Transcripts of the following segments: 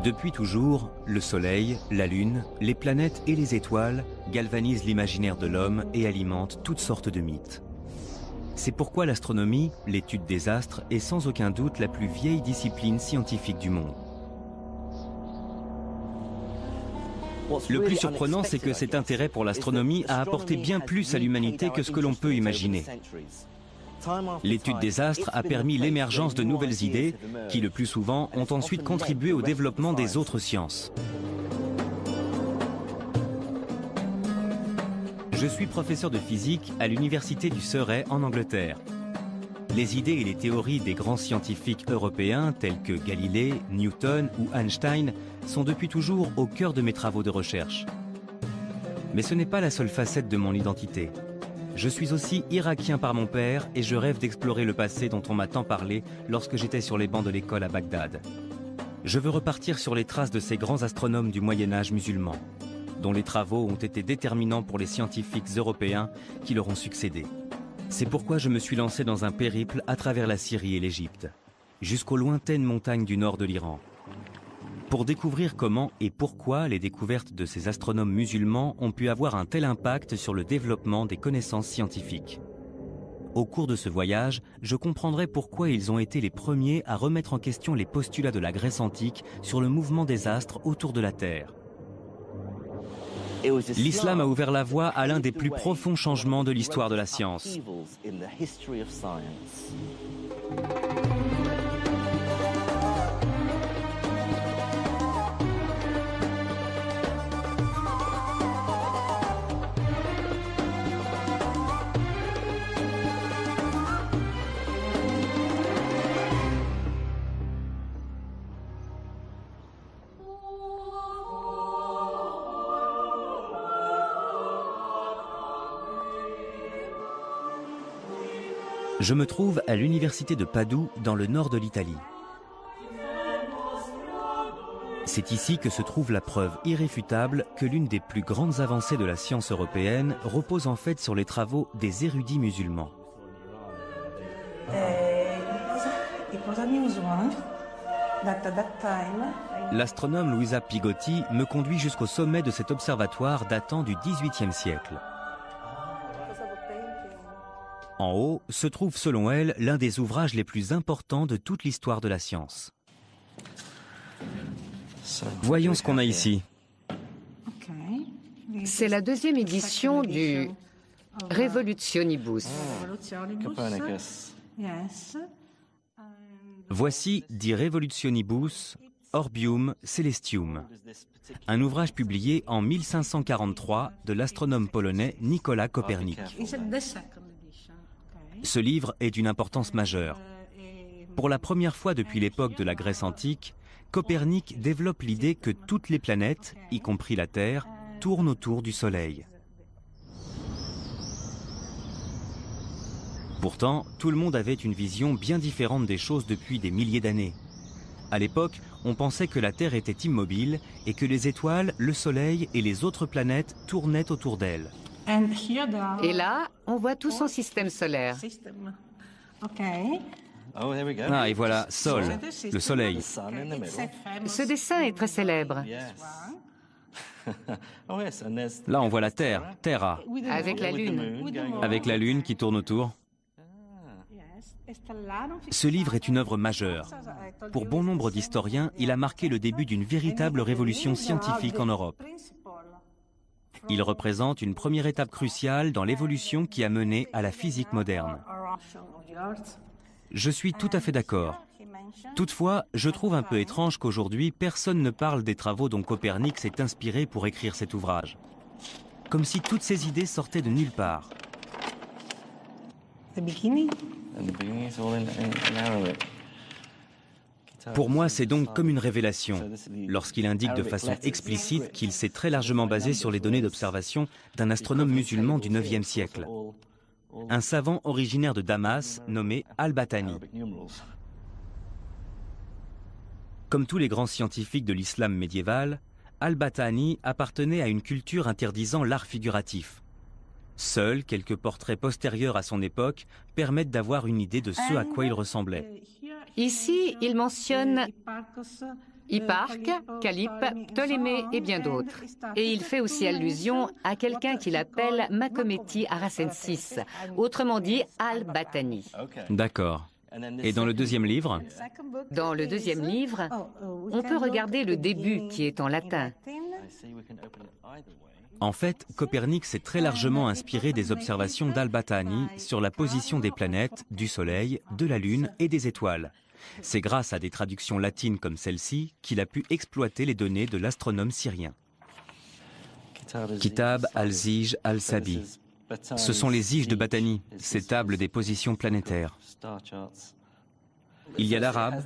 Depuis toujours, le Soleil, la Lune, les planètes et les étoiles galvanisent l'imaginaire de l'homme et alimentent toutes sortes de mythes. C'est pourquoi l'astronomie, l'étude des astres, est sans aucun doute la plus vieille discipline scientifique du monde. Le plus surprenant, c'est que cet intérêt pour l'astronomie a apporté bien plus à l'humanité que ce que l'on peut imaginer. L'étude des astres a permis l'émergence de nouvelles idées qui, le plus souvent, ont ensuite contribué au développement des autres sciences. Je suis professeur de physique à l'université du Surrey en Angleterre. Les idées et les théories des grands scientifiques européens tels que Galilée, Newton ou Einstein sont depuis toujours au cœur de mes travaux de recherche. Mais ce n'est pas la seule facette de mon identité. Je suis aussi irakien par mon père et je rêve d'explorer le passé dont on m'a tant parlé lorsque j'étais sur les bancs de l'école à Bagdad. Je veux repartir sur les traces de ces grands astronomes du Moyen-Âge musulman, dont les travaux ont été déterminants pour les scientifiques européens qui leur ont succédé. C'est pourquoi je me suis lancé dans un périple à travers la Syrie et l'Égypte, jusqu'aux lointaines montagnes du nord de l'Iran, pour découvrir comment et pourquoi les découvertes de ces astronomes musulmans ont pu avoir un tel impact sur le développement des connaissances scientifiques. Au cours de ce voyage, je comprendrai pourquoi ils ont été les premiers à remettre en question les postulats de la Grèce antique sur le mouvement des astres autour de la Terre. L'islam a ouvert la voie à l'un des plus profonds changements de l'histoire de la science. Je me trouve à l'université de Padoue, dans le nord de l'Italie. C'est ici que se trouve la preuve irréfutable que l'une des plus grandes avancées de la science européenne repose en fait sur les travaux des érudits musulmans. L'astronome Luisa Pigotti me conduit jusqu'au sommet de cet observatoire datant du XVIIIe siècle. En haut se trouve selon elle l'un des ouvrages les plus importants de toute l'histoire de la science. Voyons ce qu'on a ici. C'est la deuxième édition du Revolutionibus. Voici Die Revolutionibus Orbium Celestium, un ouvrage publié en 1543 de l'astronome polonais Nicolas Copernic. Ce livre est d'une importance majeure. Pour la première fois depuis l'époque de la Grèce antique, Copernic développe l'idée que toutes les planètes, y compris la Terre, tournent autour du Soleil. Pourtant, tout le monde avait une vision bien différente des choses depuis des milliers d'années. À l'époque, on pensait que la Terre était immobile et que les étoiles, le Soleil et les autres planètes tournaient autour d'elle. Et là, on voit tout son système solaire. Ah, et voilà, Sol, le Soleil. Ce dessin est très célèbre. Là, on voit la Terre, Terra, Avec la Lune. avec la Lune qui tourne autour. Ce livre est une œuvre majeure. Pour bon nombre d'historiens, il a marqué le début d'une véritable révolution scientifique en Europe. Il représente une première étape cruciale dans l'évolution qui a mené à la physique moderne. Je suis tout à fait d'accord. Toutefois, je trouve un peu étrange qu'aujourd'hui, personne ne parle des travaux dont Copernic s'est inspiré pour écrire cet ouvrage. Comme si toutes ces idées sortaient de nulle part. Pour moi, c'est donc comme une révélation, lorsqu'il indique de façon explicite qu'il s'est très largement basé sur les données d'observation d'un astronome musulman du IXe siècle, un savant originaire de Damas nommé Al-Battani. Comme tous les grands scientifiques de l'islam médiéval, Al-Battani appartenait à une culture interdisant l'art figuratif. Seuls quelques portraits postérieurs à son époque permettent d'avoir une idée de ce à quoi il ressemblait. Ici, il mentionne Hipparque, Calype, Ptolémée et bien d'autres. Et il fait aussi allusion à quelqu'un qu'il appelle Macometti Aracensis, autrement dit Al-Battani. D'accord. Et dans le deuxième livre? Dans le deuxième livre, on peut regarder le début qui est en latin. En fait, Copernic s'est très largement inspiré des observations d'Al-Battani sur la position des planètes, du Soleil, de la Lune et des étoiles. C'est grâce à des traductions latines comme celle-ci qu'il a pu exploiter les données de l'astronome syrien. Kitab al-Zij al-Sabi. Ce sont les Zijes de Battani, ces tables des positions planétaires. Il y a l'arabe.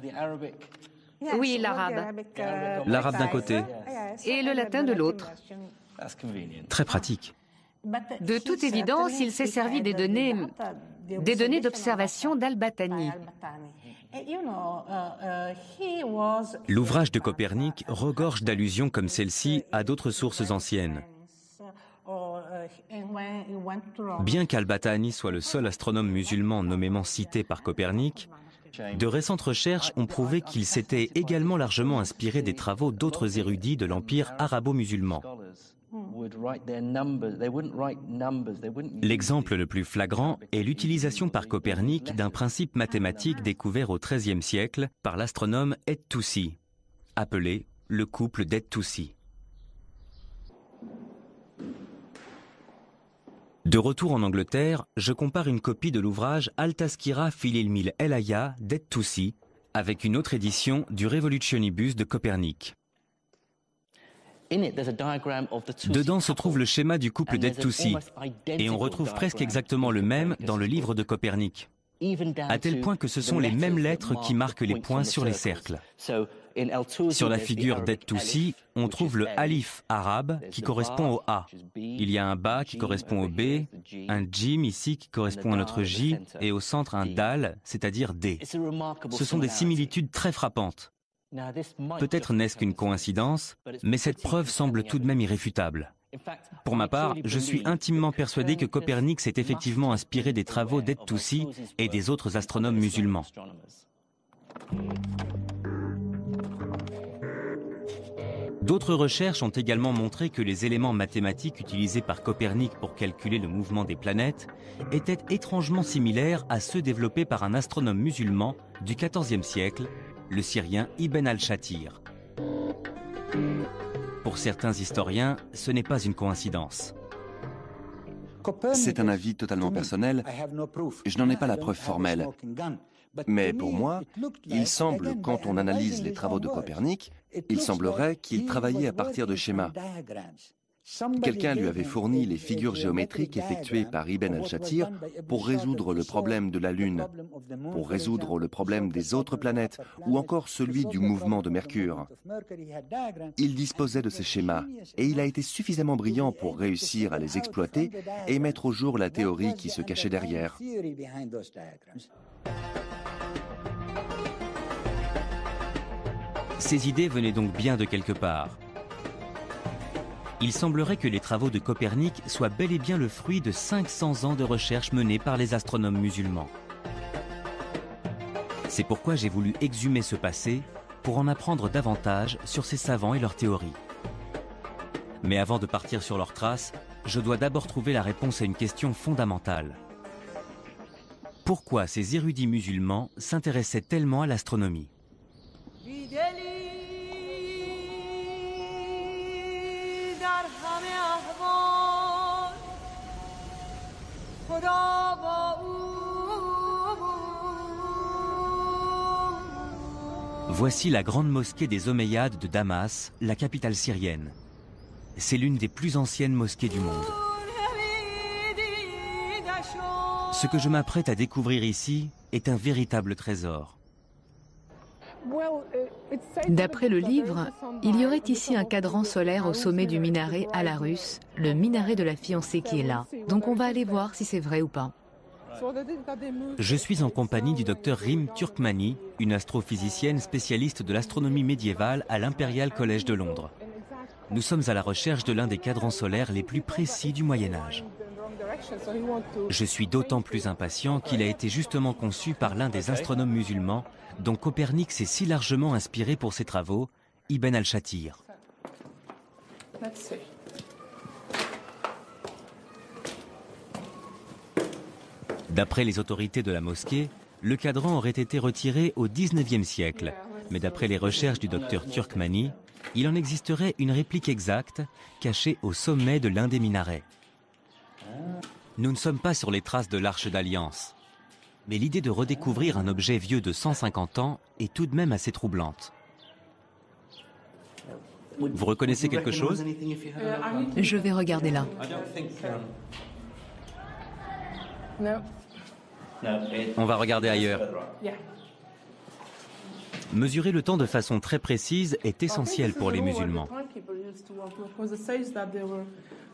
Oui, l'arabe. L'arabe d'un côté. Et le latin de l'autre. Très pratique. De toute évidence, il s'est servi des données d'observation d'Al-Battani. L'ouvrage de Copernic regorge d'allusions comme celle-ci à d'autres sources anciennes. Bien qu'Al-Battani soit le seul astronome musulman nommément cité par Copernic, de récentes recherches ont prouvé qu'il s'était également largement inspiré des travaux d'autres érudits de l'empire arabo-musulman. L'exemple le plus flagrant est l'utilisation par Copernic d'un principe mathématique découvert au XIIIe siècle par l'astronome et-Toussi, appelé le couple d'et-Toussi. De retour en Angleterre, je compare une copie de l'ouvrage Al-Tazkira fil Ilmil El-Aya d'et-Toussi avec une autre édition du Revolutionibus de Copernic. Dedans se trouve le schéma du couple d'et-Toussi, et on retrouve presque exactement le même dans le livre de Copernic, à tel point que ce sont les mêmes lettres qui marquent les points sur les cercles. Sur la figure d'et-Toussi, on trouve le alif arabe qui correspond au A. Il y a un ba qui correspond au B, un jim ici qui correspond à notre J, et au centre un dal, c'est-à-dire D. Ce sont des similitudes très frappantes. Peut-être n'est-ce qu'une coïncidence, mais cette preuve semble tout de même irréfutable. Pour ma part, je suis intimement persuadé que Copernic s'est effectivement inspiré des travaux d'et-Toussi et des autres astronomes musulmans. D'autres recherches ont également montré que les éléments mathématiques utilisés par Copernic pour calculer le mouvement des planètes étaient étrangement similaires à ceux développés par un astronome musulman du XIVe siècle, le Syrien Ibn al-Shatir. Pour certains historiens, ce n'est pas une coïncidence. C'est un avis totalement personnel, je n'en ai pas la preuve formelle. Mais pour moi, il semble, quand on analyse les travaux de Copernic, il semblerait qu'il travaillait à partir de schémas. Quelqu'un lui avait fourni les figures géométriques effectuées par Ibn al-Shatir pour résoudre le problème de la Lune, pour résoudre le problème des autres planètes ou encore celui du mouvement de Mercure. Il disposait de ces schémas et il a été suffisamment brillant pour réussir à les exploiter et mettre au jour la théorie qui se cachait derrière. Ces idées venaient donc bien de quelque part. Il semblerait que les travaux de Copernic soient bel et bien le fruit de 500 ans de recherche menée par les astronomes musulmans. C'est pourquoi j'ai voulu exhumer ce passé pour en apprendre davantage sur ces savants et leurs théories. Mais avant de partir sur leurs traces, je dois d'abord trouver la réponse à une question fondamentale. Pourquoi ces érudits musulmans s'intéressaient tellement à l'astronomie ? Voici la grande mosquée des Omeyyades de Damas, la capitale syrienne. C'est l'une des plus anciennes mosquées du monde. Ce que je m'apprête à découvrir ici est un véritable trésor. D'après le livre, il y aurait ici un cadran solaire au sommet du minaret à la russe, le minaret de la fiancée qui est là. Donc on va aller voir si c'est vrai ou pas. Je suis en compagnie du docteur Rim Turkmani, une astrophysicienne spécialiste de l'astronomie médiévale à l'Imperial College de Londres. Nous sommes à la recherche de l'un des cadrans solaires les plus précis du Moyen-Âge. Je suis d'autant plus impatient qu'il a été justement conçu par l'un des astronomes musulmans dont Copernic s'est si largement inspiré pour ses travaux Ibn al-Shatir. D'après les autorités de la mosquée, le cadran aurait été retiré au XIXe siècle. Mais d'après les recherches du docteur Turkmani, il en existerait une réplique exacte cachée au sommet de l'un des minarets. Nous ne sommes pas sur les traces de l'Arche d'Alliance. Mais l'idée de redécouvrir un objet vieux de 150 ans est tout de même assez troublante. Vous reconnaissez quelque chose? Je vais regarder là. On va regarder ailleurs. Mesurer le temps de façon très précise est essentiel pour les musulmans.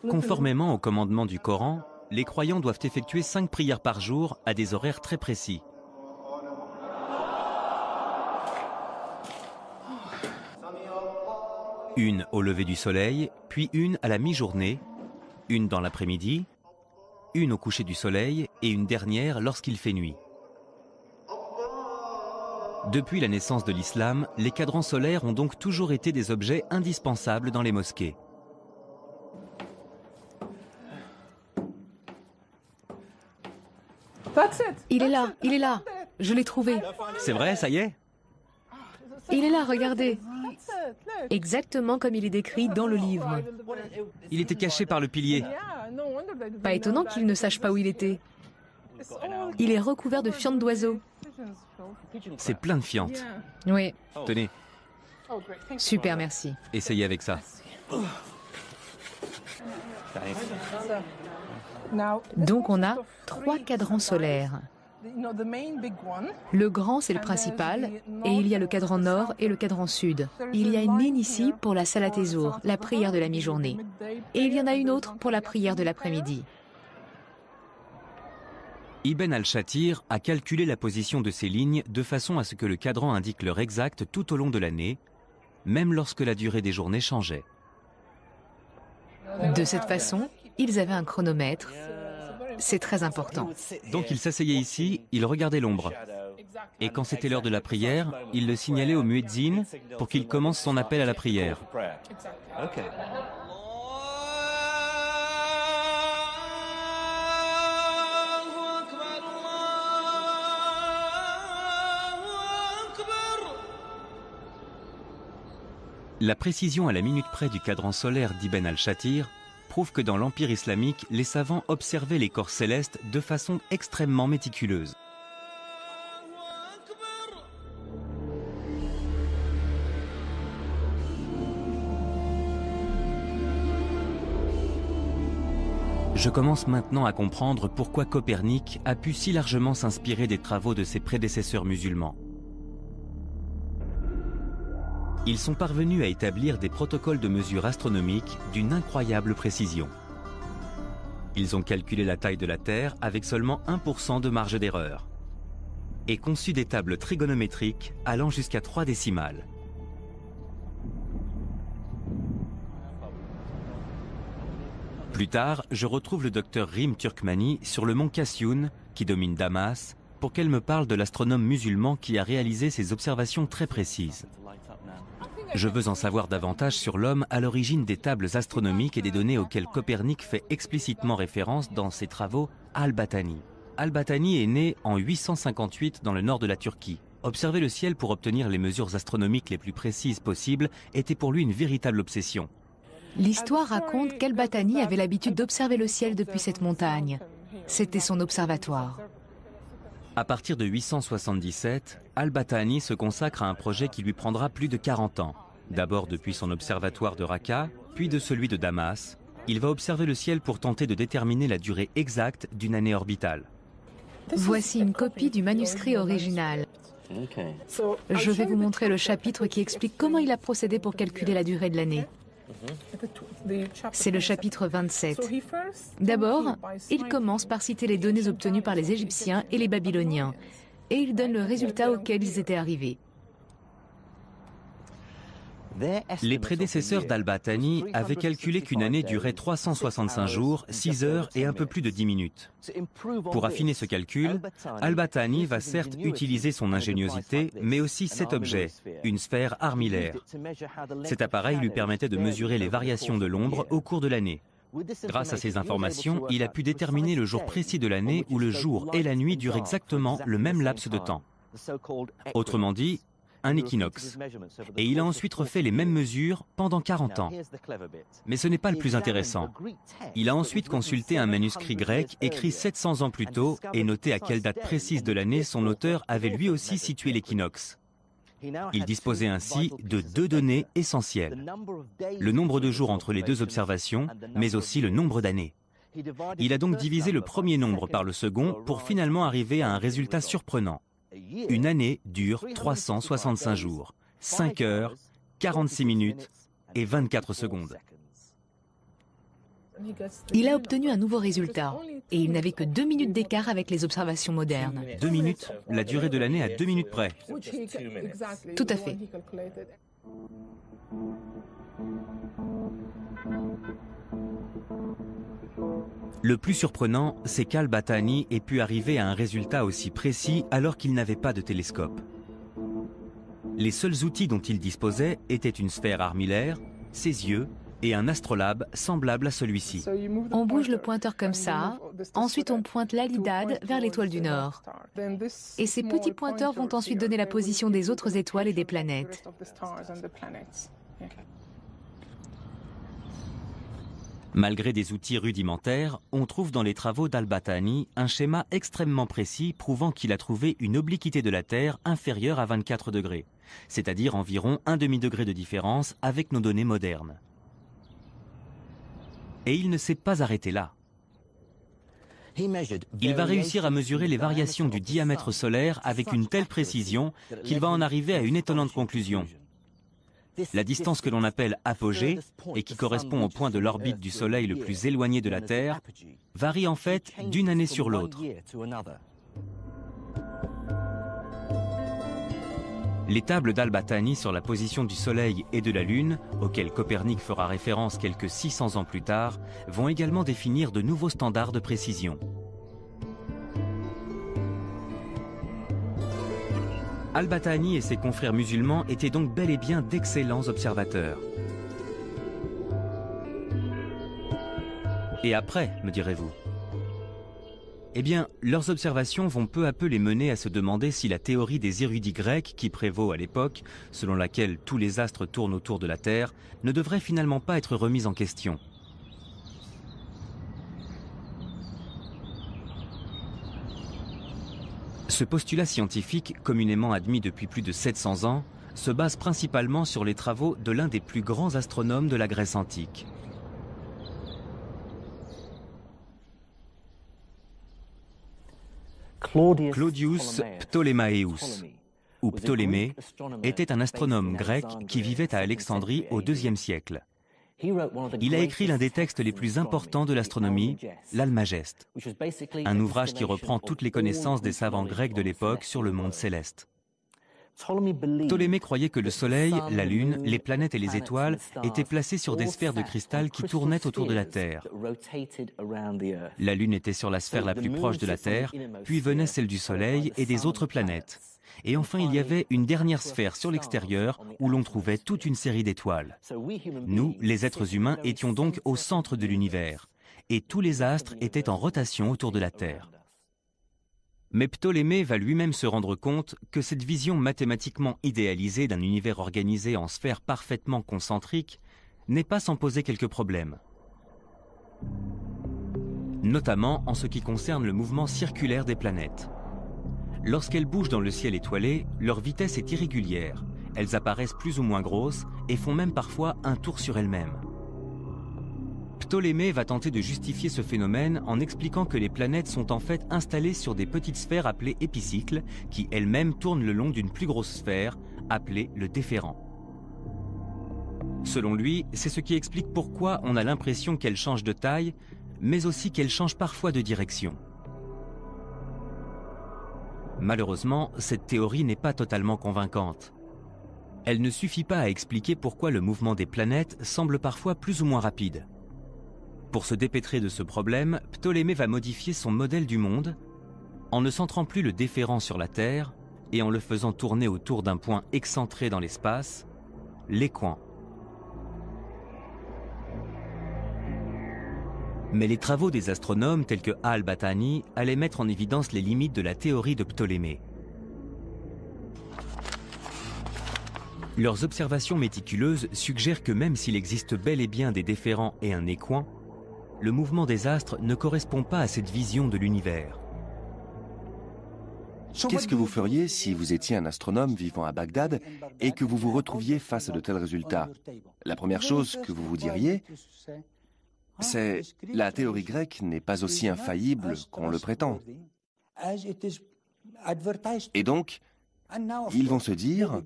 Conformément au commandement du Coran, les croyants doivent effectuer 5 prières par jour à des horaires très précis. Une au lever du soleil, puis une à la mi-journée, une dans l'après-midi, une au coucher du soleil et une dernière lorsqu'il fait nuit. Depuis la naissance de l'islam, les cadrans solaires ont donc toujours été des objets indispensables dans les mosquées. Il est là, je l'ai trouvé. C'est vrai, ça y est? Il est là, regardez. Exactement comme il est décrit dans le livre. Il était caché par le pilier. Pas étonnant qu'il ne sache pas où il était. Il est recouvert de fientes d'oiseaux. C'est plein de fientes. Oui, Tenez, super, merci. essayez avec ça. Donc on a 3 cadrans solaires. Le grand, c'est le principal, et il y a le cadran nord et le cadran sud. Il y a une ligne ici pour la salat Tezour, la prière de la mi-journée. Et il y en a une autre pour la prière de l'après-midi. Ibn al-Shatir a calculé la position de ces lignes de façon à ce que le cadran indique l'heure exacte tout au long de l'année, même lorsque la durée des journées changeait. De cette façon, ils avaient un chronomètre. C'est très important. Donc il s'asseyait ici, il regardait l'ombre. Et quand c'était l'heure de la prière, il le signalait au muezzin pour qu'il commence son appel à la prière. La précision à la minute près du cadran solaire d'Ibn al-Shatir prouve que dans l'Empire islamique, les savants observaient les corps célestes de façon extrêmement méticuleuse. Je commence maintenant à comprendre pourquoi Copernic a pu si largement s'inspirer des travaux de ses prédécesseurs musulmans. Ils sont parvenus à établir des protocoles de mesure astronomique d'une incroyable précision. Ils ont calculé la taille de la Terre avec seulement 1% de marge d'erreur et conçu des tables trigonométriques allant jusqu'à 3 décimales. Plus tard, je retrouve le docteur Rim Turkmani sur le mont Kasyoun, qui domine Damas, pour qu'elle me parle de l'astronome musulman qui a réalisé ces observations très précises. Je veux en savoir davantage sur l'homme à l'origine des tables astronomiques et des données auxquelles Copernic fait explicitement référence dans ses travaux à Al-Battani. Al-Battani est né en 858 dans le nord de la Turquie. Observer le ciel pour obtenir les mesures astronomiques les plus précises possibles était pour lui une véritable obsession. L'histoire raconte qu'Al-Battani avait l'habitude d'observer le ciel depuis cette montagne. C'était son observatoire. À partir de 877, Al-Battani se consacre à un projet qui lui prendra plus de 40 ans. D'abord depuis son observatoire de Raqqa, puis de celui de Damas, il va observer le ciel pour tenter de déterminer la durée exacte d'une année orbitale. Voici une copie du manuscrit original. Je vais vous montrer le chapitre qui explique comment il a procédé pour calculer la durée de l'année. C'est le chapitre 27. D'abord, il commence par citer les données obtenues par les Égyptiens et les Babyloniens, et il donne le résultat auquel ils étaient arrivés. Les prédécesseurs d'Al-Battani avaient calculé qu'une année durait 365 jours, 6 heures et un peu plus de 10 minutes. Pour affiner ce calcul, Al-Battani va certes utiliser son ingéniosité, mais aussi cet objet, une sphère armillaire. Cet appareil lui permettait de mesurer les variations de l'ombre au cours de l'année. Grâce à ces informations, il a pu déterminer le jour précis de l'année où le jour et la nuit durent exactement le même laps de temps. Autrement dit, un équinoxe. Et il a ensuite refait les mêmes mesures pendant 40 ans. Mais ce n'est pas le plus intéressant. Il a ensuite consulté un manuscrit grec écrit 700 ans plus tôt et noté à quelle date précise de l'année son auteur avait lui aussi situé l'équinoxe. Il disposait ainsi de 2 données essentielles. Le nombre de jours entre les 2 observations, mais aussi le nombre d'années. Il a donc divisé le premier nombre par le second pour finalement arriver à un résultat surprenant. Une année dure 365 jours, 5 heures, 46 minutes et 24 secondes. Il a obtenu un nouveau résultat et il n'avait que 2 minutes d'écart avec les observations modernes. 2 minutes, la durée de l'année à 2 minutes près. Tout à fait. Le plus surprenant, c'est qu'Al-Battani ait pu arriver à un résultat aussi précis alors qu'il n'avait pas de télescope. Les seuls outils dont il disposait étaient une sphère armillaire, ses yeux et un astrolabe semblable à celui-ci. On bouge le pointeur comme ça, ensuite on pointe l'Alidade vers l'étoile du Nord. Et ces petits pointeurs vont ensuite donner la position des autres étoiles et des planètes. Malgré des outils rudimentaires, on trouve dans les travaux d'Al-Battani un schéma extrêmement précis prouvant qu'il a trouvé une obliquité de la Terre inférieure à 24 degrés, c'est-à-dire environ un demi-degré de différence avec nos données modernes. Et il ne s'est pas arrêté là. Il va réussir à mesurer les variations du diamètre solaire avec une telle précision qu'il va en arriver à une étonnante conclusion. La distance que l'on appelle apogée, et qui correspond au point de l'orbite du Soleil le plus éloigné de la Terre, varie en fait d'une année sur l'autre. Les tables d'Al-Battani sur la position du Soleil et de la Lune, auxquelles Copernic fera référence quelques 600 ans plus tard, vont également définir de nouveaux standards de précision. Al-Battani et ses confrères musulmans étaient donc bel et bien d'excellents observateurs. Et après, me direz-vous? Eh bien, leurs observations vont peu à peu les mener à se demander si la théorie des érudits grecs qui prévaut à l'époque, selon laquelle tous les astres tournent autour de la Terre, ne devrait finalement pas être remise en question. Ce postulat scientifique, communément admis depuis plus de 700 ans, se base principalement sur les travaux de l'un des plus grands astronomes de la Grèce antique. Claudius Ptolémaeus, ou Ptolémée, était un astronome grec qui vivait à Alexandrie au IIe siècle. Il a écrit l'un des textes les plus importants de l'astronomie, l'Almageste, un ouvrage qui reprend toutes les connaissances des savants grecs de l'époque sur le monde céleste. Ptolémée croyait que le Soleil, la Lune, les planètes et les étoiles étaient placés sur des sphères de cristal qui tournaient autour de la Terre. La Lune était sur la sphère la plus proche de la Terre, puis venait celle du Soleil et des autres planètes. Et enfin, il y avait une dernière sphère sur l'extérieur où l'on trouvait toute une série d'étoiles. Nous, les êtres humains, étions donc au centre de l'univers. Et tous les astres étaient en rotation autour de la Terre. Mais Ptolémée va lui-même se rendre compte que cette vision mathématiquement idéalisée d'un univers organisé en sphères parfaitement concentriques n'est pas sans poser quelques problèmes. Notamment en ce qui concerne le mouvement circulaire des planètes. Lorsqu'elles bougent dans le ciel étoilé, leur vitesse est irrégulière. Elles apparaissent plus ou moins grosses et font même parfois un tour sur elles-mêmes. Ptolémée va tenter de justifier ce phénomène en expliquant que les planètes sont en fait installées sur des petites sphères appelées épicycles qui elles-mêmes tournent le long d'une plus grosse sphère appelée le déférent. Selon lui, c'est ce qui explique pourquoi on a l'impression qu'elles changent de taille, mais aussi qu'elles changent parfois de direction. Malheureusement, cette théorie n'est pas totalement convaincante. Elle ne suffit pas à expliquer pourquoi le mouvement des planètes semble parfois plus ou moins rapide. Pour se dépêtrer de ce problème, Ptolémée va modifier son modèle du monde en ne centrant plus le déférent sur la Terre et en le faisant tourner autour d'un point excentré dans l'espace, l'équant. Mais les travaux des astronomes tels que Al-Battani allaient mettre en évidence les limites de la théorie de Ptolémée. Leurs observations méticuleuses suggèrent que même s'il existe bel et bien des déférents et un équant, le mouvement des astres ne correspond pas à cette vision de l'univers. Qu'est-ce que vous feriez si vous étiez un astronome vivant à Bagdad et que vous vous retrouviez face à de tels résultats? La première chose que vous vous diriez, c'est « la théorie grecque n'est pas aussi infaillible qu'on le prétend ». Et donc, ils vont se dire,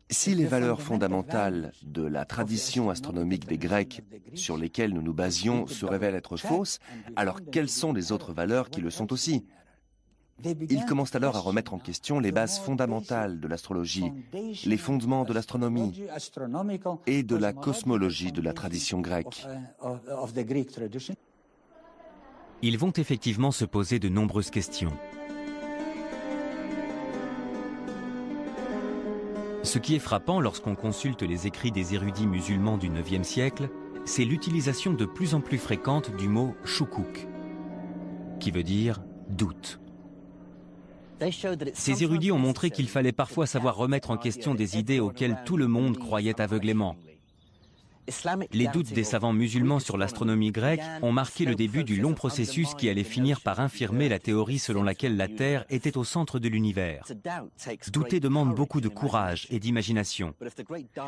si les valeurs fondamentales de la tradition astronomique des Grecs sur lesquelles nous nous basions se révèlent être fausses, alors quelles sont les autres valeurs qui le sont aussi? Ils commencent alors à remettre en question les bases fondamentales de l'astrologie, les fondements de l'astronomie et de la cosmologie de la tradition grecque. Ils vont effectivement se poser de nombreuses questions. Ce qui est frappant lorsqu'on consulte les écrits des érudits musulmans du IXe siècle, c'est l'utilisation de plus en plus fréquente du mot « shukuk », qui veut dire « doute ». Ces érudits ont montré qu'il fallait parfois savoir remettre en question des idées auxquelles tout le monde croyait aveuglément. Les doutes des savants musulmans sur l'astronomie grecque ont marqué le début du long processus qui allait finir par infirmer la théorie selon laquelle la Terre était au centre de l'univers. Douter demande beaucoup de courage et d'imagination.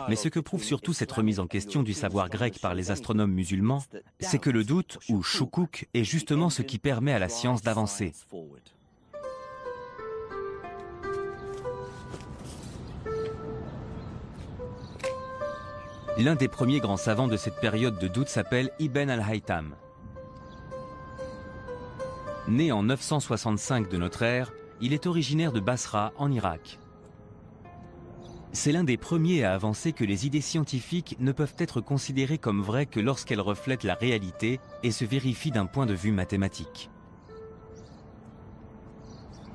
Mais ce que prouve surtout cette remise en question du savoir grec par les astronomes musulmans, c'est que le doute, ou shukuk, est justement ce qui permet à la science d'avancer. L'un des premiers grands savants de cette période de doute s'appelle Ibn al-Haytham. Né en 965 de notre ère, il est originaire de Basra, en Irak. C'est l'un des premiers à avancer que les idées scientifiques ne peuvent être considérées comme vraies que lorsqu'elles reflètent la réalité et se vérifient d'un point de vue mathématique.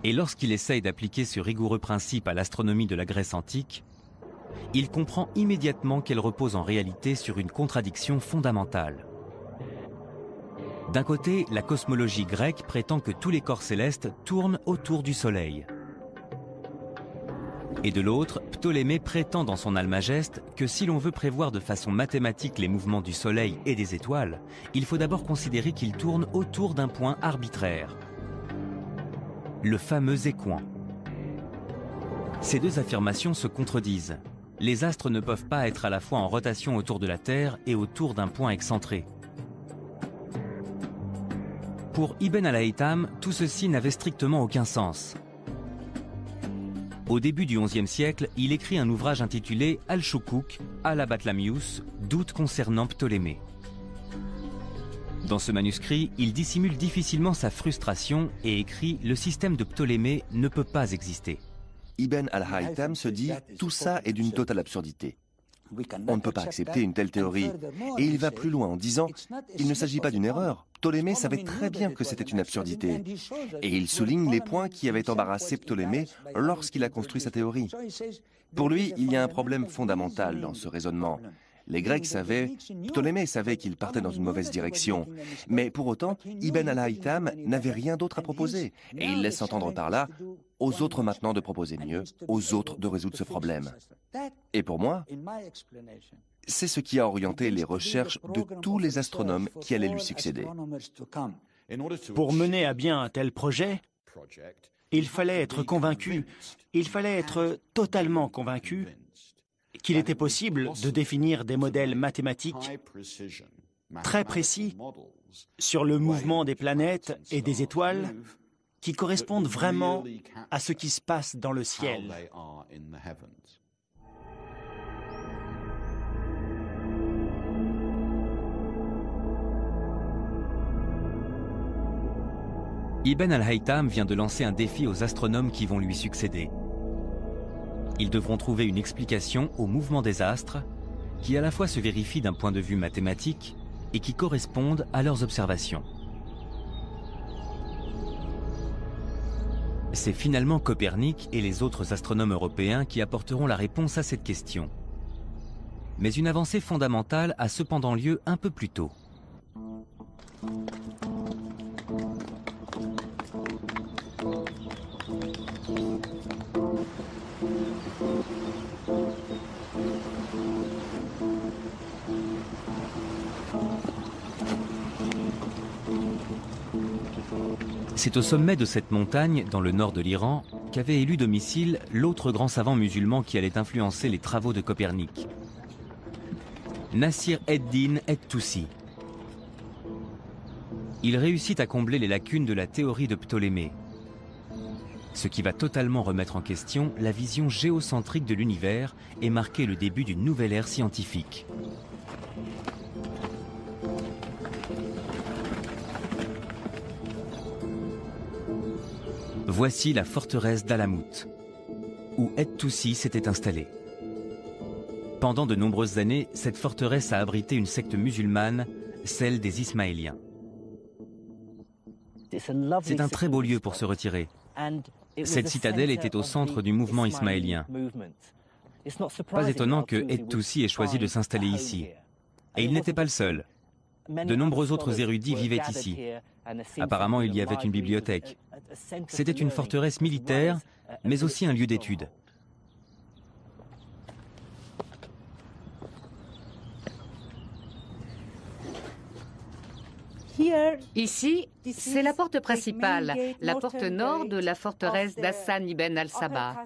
Et lorsqu'il essaye d'appliquer ce rigoureux principe à l'astronomie de la Grèce antique, il comprend immédiatement qu'elle repose en réalité sur une contradiction fondamentale. D'un côté, la cosmologie grecque prétend que tous les corps célestes tournent autour du Soleil. Et de l'autre, Ptolémée prétend dans son Almageste que si l'on veut prévoir de façon mathématique les mouvements du Soleil et des étoiles, il faut d'abord considérer qu'ils tournent autour d'un point arbitraire, le fameux équant. Ces deux affirmations se contredisent. Les astres ne peuvent pas être à la fois en rotation autour de la Terre et autour d'un point excentré. Pour Ibn al-Haytham, tout ceci n'avait strictement aucun sens. Au début du XIe siècle, il écrit un ouvrage intitulé Al-Shukuk, Al-Batlamius, doute concernant Ptolémée. Dans ce manuscrit, il dissimule difficilement sa frustration et écrit « Le système de Ptolémée ne peut pas exister ». Ibn al-Haytham se dit « Tout ça est d'une totale absurdité. On ne peut pas accepter une telle théorie. » Et il va plus loin en disant « Il ne s'agit pas d'une erreur. Ptolémée savait très bien que c'était une absurdité. » Et il souligne les points qui avaient embarrassé Ptolémée lorsqu'il a construit sa théorie. Pour lui, il y a un problème fondamental dans ce raisonnement. Les Grecs savaient, Ptolémée savait qu'il partait dans une mauvaise direction. Mais pour autant, Ibn al-Haytham n'avait rien d'autre à proposer. Et il laisse entendre par là, aux autres maintenant de proposer mieux, aux autres de résoudre ce problème. Et pour moi, c'est ce qui a orienté les recherches de tous les astronomes qui allaient lui succéder. Pour mener à bien un tel projet, il fallait être convaincu, il fallait être totalement convaincu qu'il était possible de définir des modèles mathématiques très précis sur le mouvement des planètes et des étoiles qui correspondent vraiment à ce qui se passe dans le ciel. Ibn al-Haytham vient de lancer un défi aux astronomes qui vont lui succéder. Ils devront trouver une explication au mouvement des astres qui à la fois se vérifie d'un point de vue mathématique et qui correspondent à leurs observations. C'est finalement Copernic et les autres astronomes européens qui apporteront la réponse à cette question. Mais une avancée fondamentale a cependant lieu un peu plus tôt. C'est au sommet de cette montagne, dans le nord de l'Iran, qu'avait élu domicile l'autre grand savant musulman qui allait influencer les travaux de Copernic, Nasir ed-Din et-Toussi. Il réussit à combler les lacunes de la théorie de Ptolémée, ce qui va totalement remettre en question la vision géocentrique de l'univers et marquer le début d'une nouvelle ère scientifique. Voici la forteresse d'Alamout, où et-Toussi s'était installé. Pendant de nombreuses années, cette forteresse a abrité une secte musulmane, celle des Ismaéliens. C'est un très beau lieu pour se retirer. Cette citadelle était au centre du mouvement ismaélien. Pas étonnant que et-Toussi ait choisi de s'installer ici. Et il n'était pas le seul. De nombreux autres érudits vivaient ici. Apparemment, il y avait une bibliothèque. C'était une forteresse militaire, mais aussi un lieu d'étude. Ici, c'est la porte principale, la porte nord de la forteresse d'Hassan ibn al-Sabah.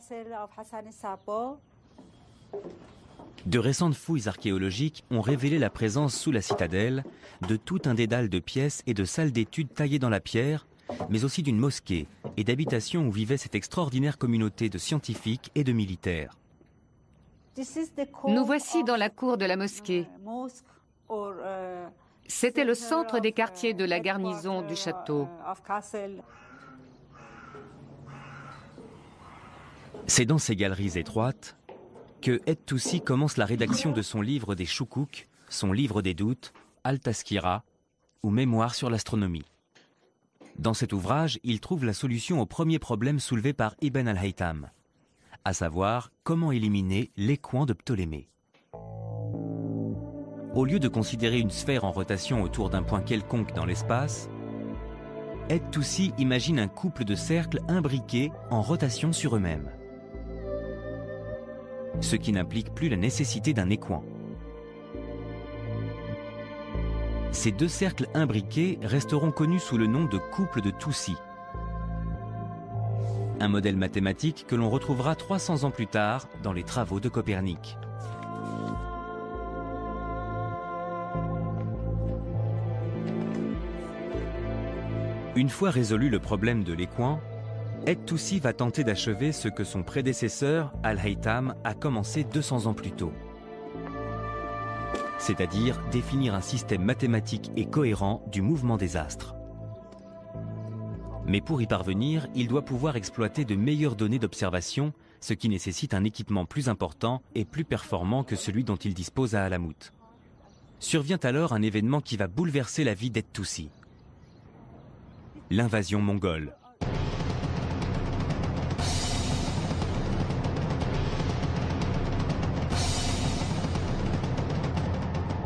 De récentes fouilles archéologiques ont révélé la présence sous la citadelle de tout un dédale de pièces et de salles d'études taillées dans la pierre, mais aussi d'une mosquée et d'habitations où vivait cette extraordinaire communauté de scientifiques et de militaires. Nous voici dans la cour de la mosquée. C'était le centre des quartiers de la garnison du château. C'est dans ces galeries étroites que et-Toussi commence la rédaction de son livre des Choukouk, son livre des doutes, Al-Tazkira, ou Mémoire sur l'astronomie. Dans cet ouvrage, il trouve la solution au premier problème soulevé par Ibn al-Haytham, à savoir comment éliminer l'écoin de Ptolémée. Au lieu de considérer une sphère en rotation autour d'un point quelconque dans l'espace, et-Toussi imagine un couple de cercles imbriqués en rotation sur eux-mêmes, ce qui n'implique plus la nécessité d'un écoin. Ces deux cercles imbriqués resteront connus sous le nom de couple de Toussi, un modèle mathématique que l'on retrouvera 300 ans plus tard dans les travaux de Copernic. Une fois résolu le problème de l'écoin, et-Toussi va tenter d'achever ce que son prédécesseur, Al-Haytham, a commencé 200 ans plus tôt. C'est-à-dire définir un système mathématique et cohérent du mouvement des astres. Mais pour y parvenir, il doit pouvoir exploiter de meilleures données d'observation, ce qui nécessite un équipement plus important et plus performant que celui dont il dispose à Alamout. Survient alors un événement qui va bouleverser la vie d'et-Toussi: l'invasion mongole.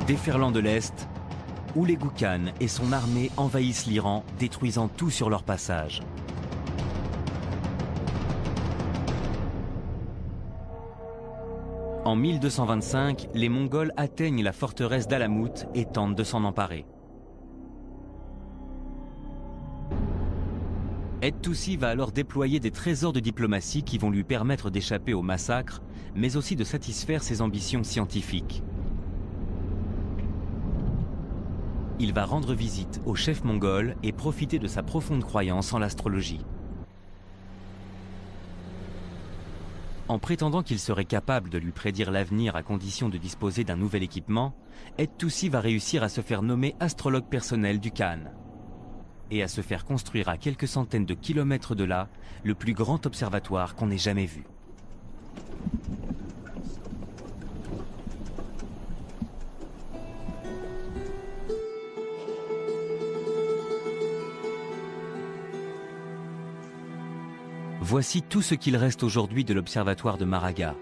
Déferlant de l'Est, Oulégou Khan et son armée envahissent l'Iran, détruisant tout sur leur passage. En 1225, les Mongols atteignent la forteresse d'Alamout et tentent de s'en emparer. Et-Toussi va alors déployer des trésors de diplomatie qui vont lui permettre d'échapper au massacre, mais aussi de satisfaire ses ambitions scientifiques. Il va rendre visite au chef mongol et profiter de sa profonde croyance en l'astrologie. En prétendant qu'il serait capable de lui prédire l'avenir à condition de disposer d'un nouvel équipement, et-Toussi va réussir à se faire nommer astrologue personnel du Khan et à se faire construire à quelques centaines de kilomètres de là le plus grand observatoire qu'on ait jamais vu. Voici tout ce qu'il reste aujourd'hui de l'observatoire de Maraga.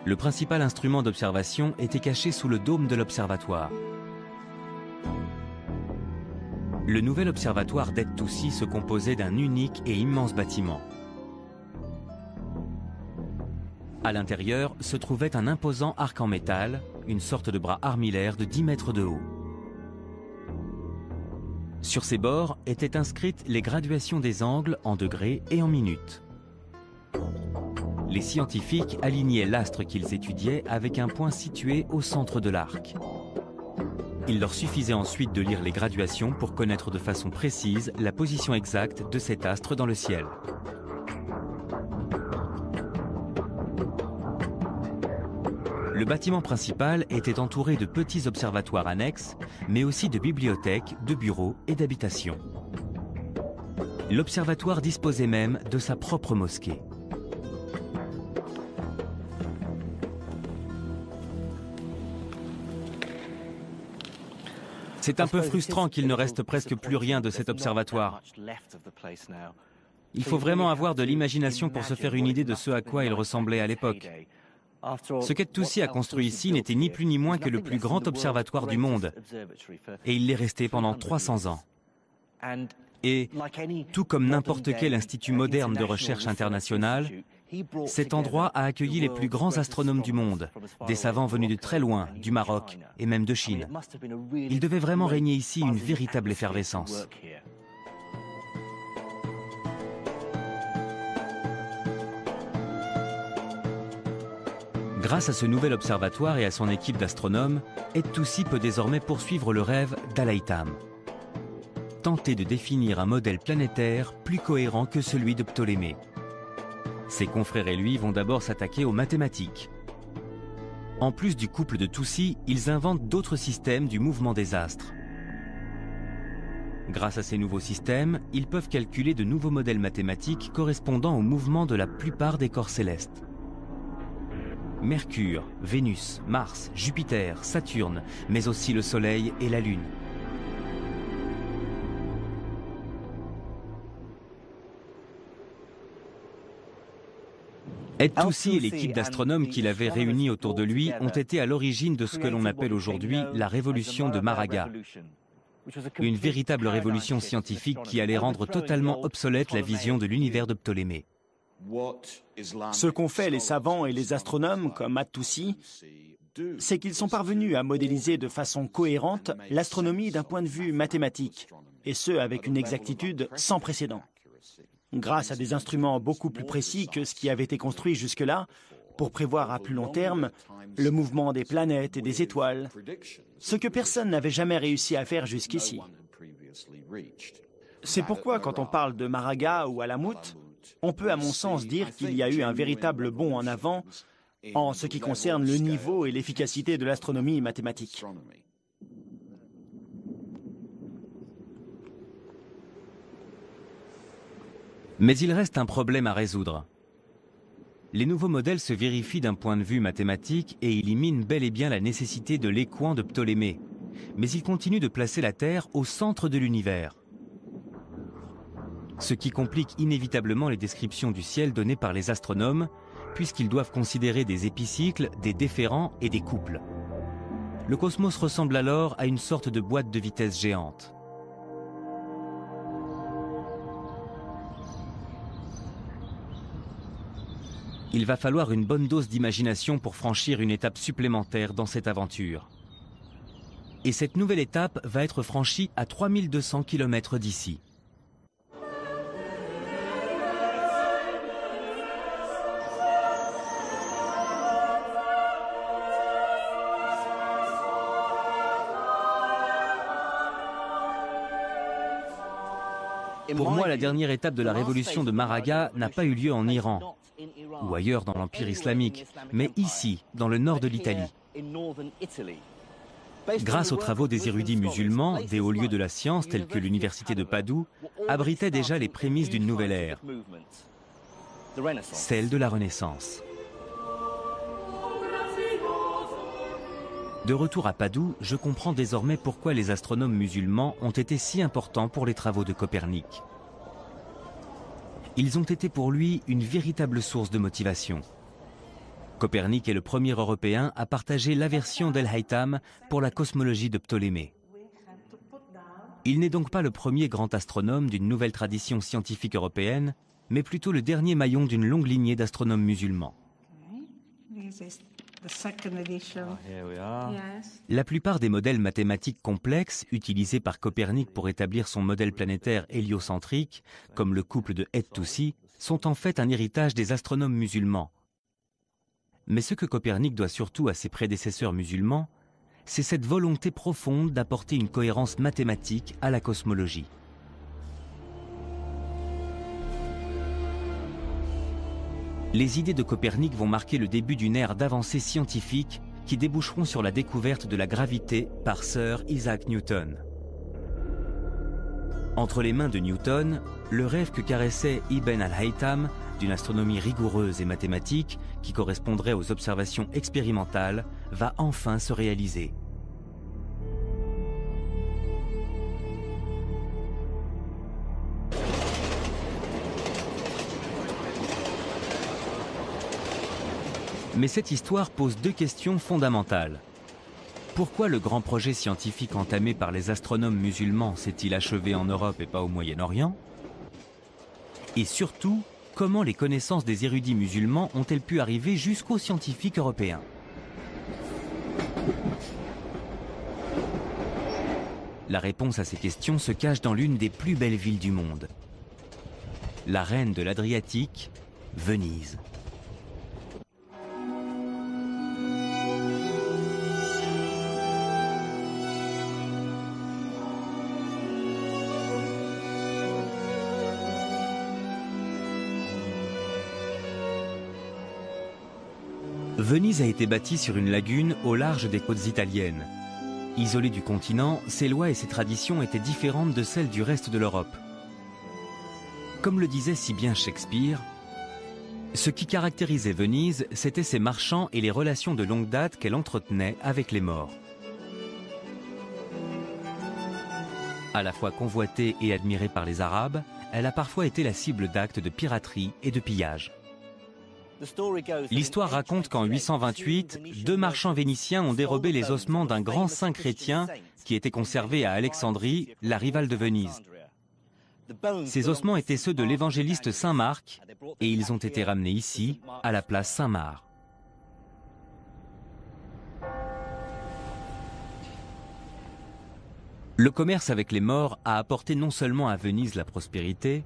Le principal instrument d'observation était caché sous le dôme de l'observatoire. Le nouvel observatoire d'Et-Toussi se composait d'un unique et immense bâtiment. À l'intérieur se trouvait un imposant arc en métal, une sorte de bras armillaire de 10 mètres de haut. Sur ses bords étaient inscrites les graduations des angles en degrés et en minutes. Les scientifiques alignaient l'astre qu'ils étudiaient avec un point situé au centre de l'arc. Il leur suffisait ensuite de lire les graduations pour connaître de façon précise la position exacte de cet astre dans le ciel. Le bâtiment principal était entouré de petits observatoires annexes, mais aussi de bibliothèques, de bureaux et d'habitations. L'observatoire disposait même de sa propre mosquée. C'est un peu frustrant qu'il ne reste presque plus rien de cet observatoire. Il faut vraiment avoir de l'imagination pour se faire une idée de ce à quoi il ressemblait à l'époque. Ce qu'Et-Toussi a construit ici n'était ni plus ni moins que le plus grand observatoire du monde. Et il l'est resté pendant 300 ans. Et, tout comme n'importe quel institut moderne de recherche international, cet endroit a accueilli les plus grands astronomes du monde, des savants venus de très loin, du Maroc et même de Chine. Il devait vraiment régner ici une véritable effervescence. Grâce à ce nouvel observatoire et à son équipe d'astronomes, Et-Toussi peut désormais poursuivre le rêve d'Al-Haytham. Tenter de définir un modèle planétaire plus cohérent que celui de Ptolémée. Ses confrères et lui vont d'abord s'attaquer aux mathématiques. En plus du couple de Toussi, ils inventent d'autres systèmes du mouvement des astres. Grâce à ces nouveaux systèmes, ils peuvent calculer de nouveaux modèles mathématiques correspondant au mouvement de la plupart des corps célestes. Mercure, Vénus, Mars, Jupiter, Saturne, mais aussi le Soleil et la Lune. Et-Toussi et l'équipe d'astronomes qu'il avait réunis autour de lui ont été à l'origine de ce que l'on appelle aujourd'hui la révolution de Maraga. Une véritable révolution scientifique qui allait rendre totalement obsolète la vision de l'univers de Ptolémée. Ce qu'ont fait les savants et les astronomes comme At-Toussi, c'est qu'ils sont parvenus à modéliser de façon cohérente l'astronomie d'un point de vue mathématique, et ce avec une exactitude sans précédent. Grâce à des instruments beaucoup plus précis que ce qui avait été construit jusque-là, pour prévoir à plus long terme le mouvement des planètes et des étoiles, ce que personne n'avait jamais réussi à faire jusqu'ici. C'est pourquoi quand on parle de Maraga ou Alamut, on peut à mon sens dire qu'il y a eu un véritable bond en avant en ce qui concerne le niveau et l'efficacité de l'astronomie mathématique. Mais il reste un problème à résoudre. Les nouveaux modèles se vérifient d'un point de vue mathématique et éliminent bel et bien la nécessité de l'équant de Ptolémée. Mais ils continuent de placer la Terre au centre de l'univers. Ce qui complique inévitablement les descriptions du ciel données par les astronomes, puisqu'ils doivent considérer des épicycles, des déférents et des couples. Le cosmos ressemble alors à une sorte de boîte de vitesse géante. Il va falloir une bonne dose d'imagination pour franchir une étape supplémentaire dans cette aventure. Et cette nouvelle étape va être franchie à 3200 km d'ici. Pour moi, la dernière étape de la révolution de Maraga n'a pas eu lieu en Iran ou ailleurs dans l'Empire islamique, mais ici, dans le nord de l'Italie. Grâce aux travaux des érudits musulmans, des hauts lieux de la science tels que l'université de Padoue abritaient déjà les prémices d'une nouvelle ère, celle de la Renaissance. De retour à Padoue, je comprends désormais pourquoi les astronomes musulmans ont été si importants pour les travaux de Copernic. Ils ont été pour lui une véritable source de motivation. Copernic est le premier Européen à partager l'aversion d'El-Haytham pour la cosmologie de Ptolémée. Il n'est donc pas le premier grand astronome d'une nouvelle tradition scientifique européenne, mais plutôt le dernier maillon d'une longue lignée d'astronomes musulmans. La plupart des modèles mathématiques complexes utilisés par Copernic pour établir son modèle planétaire héliocentrique, comme le couple de Het-Toussi, sont en fait un héritage des astronomes musulmans. Mais ce que Copernic doit surtout à ses prédécesseurs musulmans, c'est cette volonté profonde d'apporter une cohérence mathématique à la cosmologie. Les idées de Copernic vont marquer le début d'une ère d'avancées scientifiques qui déboucheront sur la découverte de la gravité par Sir Isaac Newton. Entre les mains de Newton, le rêve que caressait Ibn al-Haytham d'une astronomie rigoureuse et mathématique qui correspondrait aux observations expérimentales va enfin se réaliser. Mais cette histoire pose deux questions fondamentales. Pourquoi le grand projet scientifique entamé par les astronomes musulmans s'est-il achevé en Europe et pas au Moyen-Orient? Et surtout, comment les connaissances des érudits musulmans ont-elles pu arriver jusqu'aux scientifiques européens? La réponse à ces questions se cache dans l'une des plus belles villes du monde. La reine de l'Adriatique, Venise. Venise a été bâtie sur une lagune au large des côtes italiennes. Isolée du continent, ses lois et ses traditions étaient différentes de celles du reste de l'Europe. Comme le disait si bien Shakespeare, ce qui caractérisait Venise, c'était ses marchands et les relations de longue date qu'elle entretenait avec les morts. À la fois convoitée et admirée par les Arabes, elle a parfois été la cible d'actes de piraterie et de pillage. L'histoire raconte qu'en 828, deux marchands vénitiens ont dérobé les ossements d'un grand saint chrétien qui était conservé à Alexandrie, la rivale de Venise. Ces ossements étaient ceux de l'évangéliste Saint Marc et ils ont été ramenés ici, à la place Saint-Marc. Le commerce avec les morts a apporté non seulement à Venise la prospérité,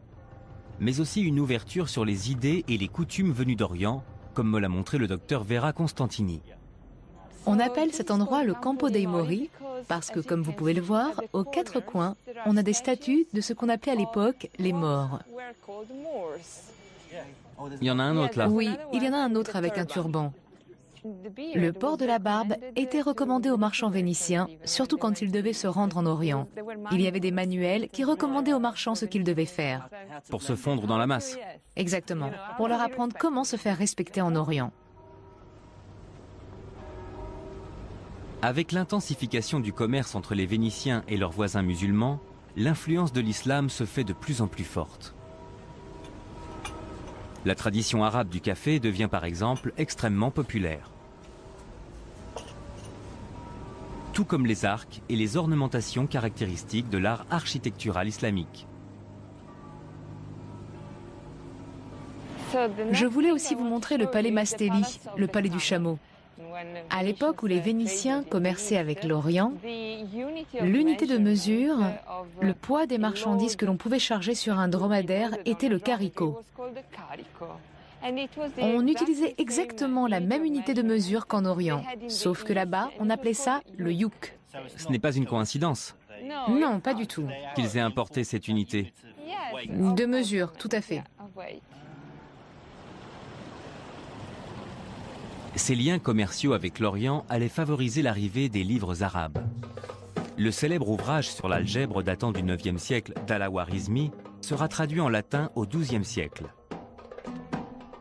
mais aussi une ouverture sur les idées et les coutumes venues d'Orient, comme me l'a montré le docteur Vera Constantini. On appelle cet endroit le Campo dei Mori parce que, comme vous pouvez le voir, aux quatre coins, on a des statues de ce qu'on appelait à l'époque les morts. Il y en a un autre là. Oui, il y en a un autre avec un turban. Le port de la barbe était recommandé aux marchands vénitiens, surtout quand ils devaient se rendre en Orient. Il y avait des manuels qui recommandaient aux marchands ce qu'ils devaient faire. Pour se fondre dans la masse. Exactement, pour leur apprendre comment se faire respecter en Orient. Avec l'intensification du commerce entre les Vénitiens et leurs voisins musulmans, l'influence de l'islam se fait de plus en plus forte. La tradition arabe du café devient par exemple extrêmement populaire. Tout comme les arcs et les ornementations caractéristiques de l'art architectural islamique. Je voulais aussi vous montrer le palais Mastelli, le palais du chameau. À l'époque où les Vénitiens commerçaient avec l'Orient, l'unité de mesure, le poids des marchandises que l'on pouvait charger sur un dromadaire était le carico. On utilisait exactement la même unité de mesure qu'en Orient, sauf que là-bas, on appelait ça le youk. Ce n'est pas une coïncidence Non, pas du tout. qu'ils aient importé cette unité. De mesure, tout à fait. Ces liens commerciaux avec l'Orient allaient favoriser l'arrivée des livres arabes. Le célèbre ouvrage sur l'algèbre datant du IXe siècle d'Al-Khwarizmi sera traduit en latin au XIIe siècle.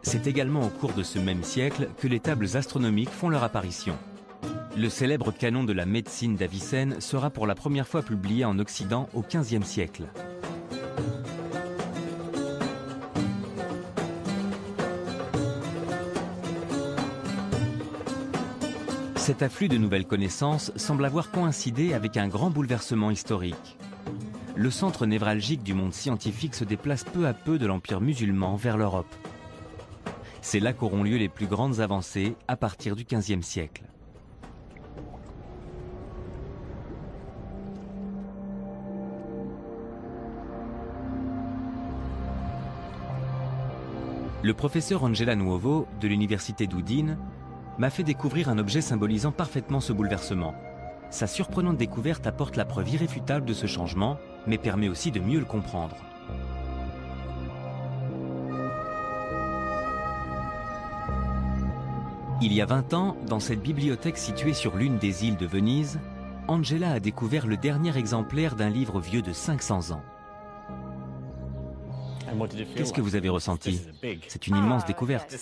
C'est également au cours de ce même siècle que les tables astronomiques font leur apparition. Le célèbre canon de la médecine d'Avicenne sera pour la première fois publié en Occident au XVe siècle. Cet afflux de nouvelles connaissances semble avoir coïncidé avec un grand bouleversement historique. Le centre névralgique du monde scientifique se déplace peu à peu de l'empire musulman vers l'Europe. C'est là qu'auront lieu les plus grandes avancées à partir du XVe siècle. Le professeur Angela Nuovo de l'université d'Udine m'a fait découvrir un objet symbolisant parfaitement ce bouleversement. Sa surprenante découverte apporte la preuve irréfutable de ce changement, mais permet aussi de mieux le comprendre. Il y a 20 ans, dans cette bibliothèque située sur l'une des îles de Venise, Angela a découvert le dernier exemplaire d'un livre vieux de 500 ans. Qu'est-ce que vous avez ressenti? C'est une immense découverte.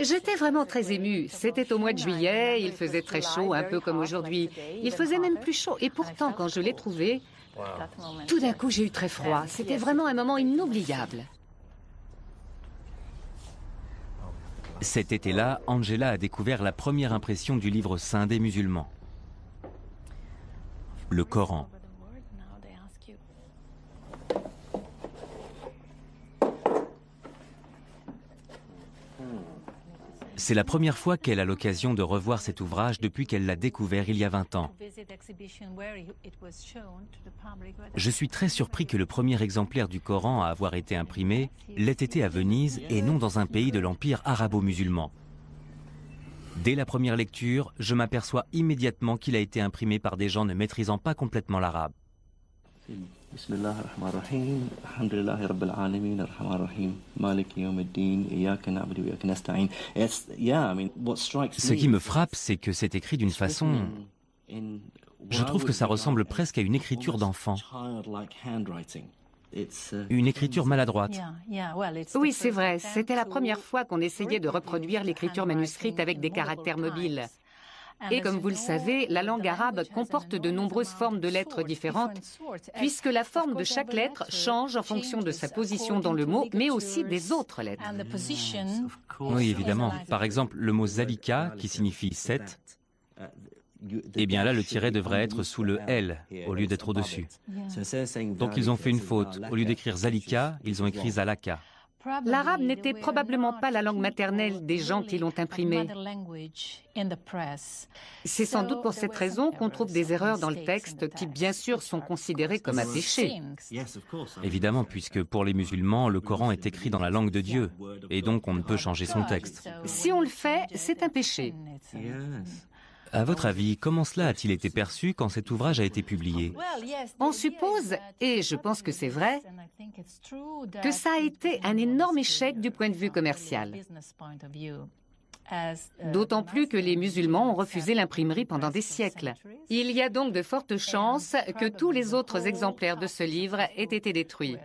J'étais vraiment très émue. C'était au mois de juillet, il faisait très chaud, un peu comme aujourd'hui. Il faisait même plus chaud. Et pourtant, quand je l'ai trouvé, tout d'un coup, j'ai eu très froid. C'était vraiment un moment inoubliable. Cet été-là, Angela a découvert la première impression du livre saint des musulmans, le Coran. C'est la première fois qu'elle a l'occasion de revoir cet ouvrage depuis qu'elle l'a découvert il y a 20 ans. Je suis très surpris que le premier exemplaire du Coran à avoir été imprimé l'ait été à Venise et non dans un pays de l'empire arabo-musulman. Dès la première lecture, je m'aperçois immédiatement qu'il a été imprimé par des gens ne maîtrisant pas complètement l'arabe. Ce qui me frappe, c'est que c'est écrit d'une façon... Je trouve que ça ressemble presque à une écriture d'enfant. Une écriture maladroite. Oui, c'est vrai. C'était la première fois qu'on essayait de reproduire l'écriture manuscrite avec des caractères mobiles. Et comme vous le savez, la langue arabe comporte de nombreuses formes de lettres différentes, puisque la forme de chaque lettre change en fonction de sa position dans le mot, mais aussi des autres lettres. Oui, évidemment. Par exemple, le mot zalika, qui signifie 7, eh bien là, le tiret devrait être sous le L, au lieu d'être au-dessus. Donc ils ont fait une faute. Au lieu d'écrire zalika, ils ont écrit zalaka. L'arabe n'était probablement pas la langue maternelle des gens qui l'ont imprimé. C'est sans doute pour cette raison qu'on trouve des erreurs dans le texte qui, bien sûr, sont considérées comme un péché. Évidemment, puisque pour les musulmans, le Coran est écrit dans la langue de Dieu, et donc on ne peut changer son texte. Si on le fait, c'est un péché. À votre avis, comment cela a-t-il été perçu quand cet ouvrage a été publié? On suppose, et je pense que c'est vrai, que ça a été un énorme échec du point de vue commercial. D'autant plus que les musulmans ont refusé l'imprimerie pendant des siècles. Il y a donc de fortes chances que tous les autres exemplaires de ce livre aient été détruits.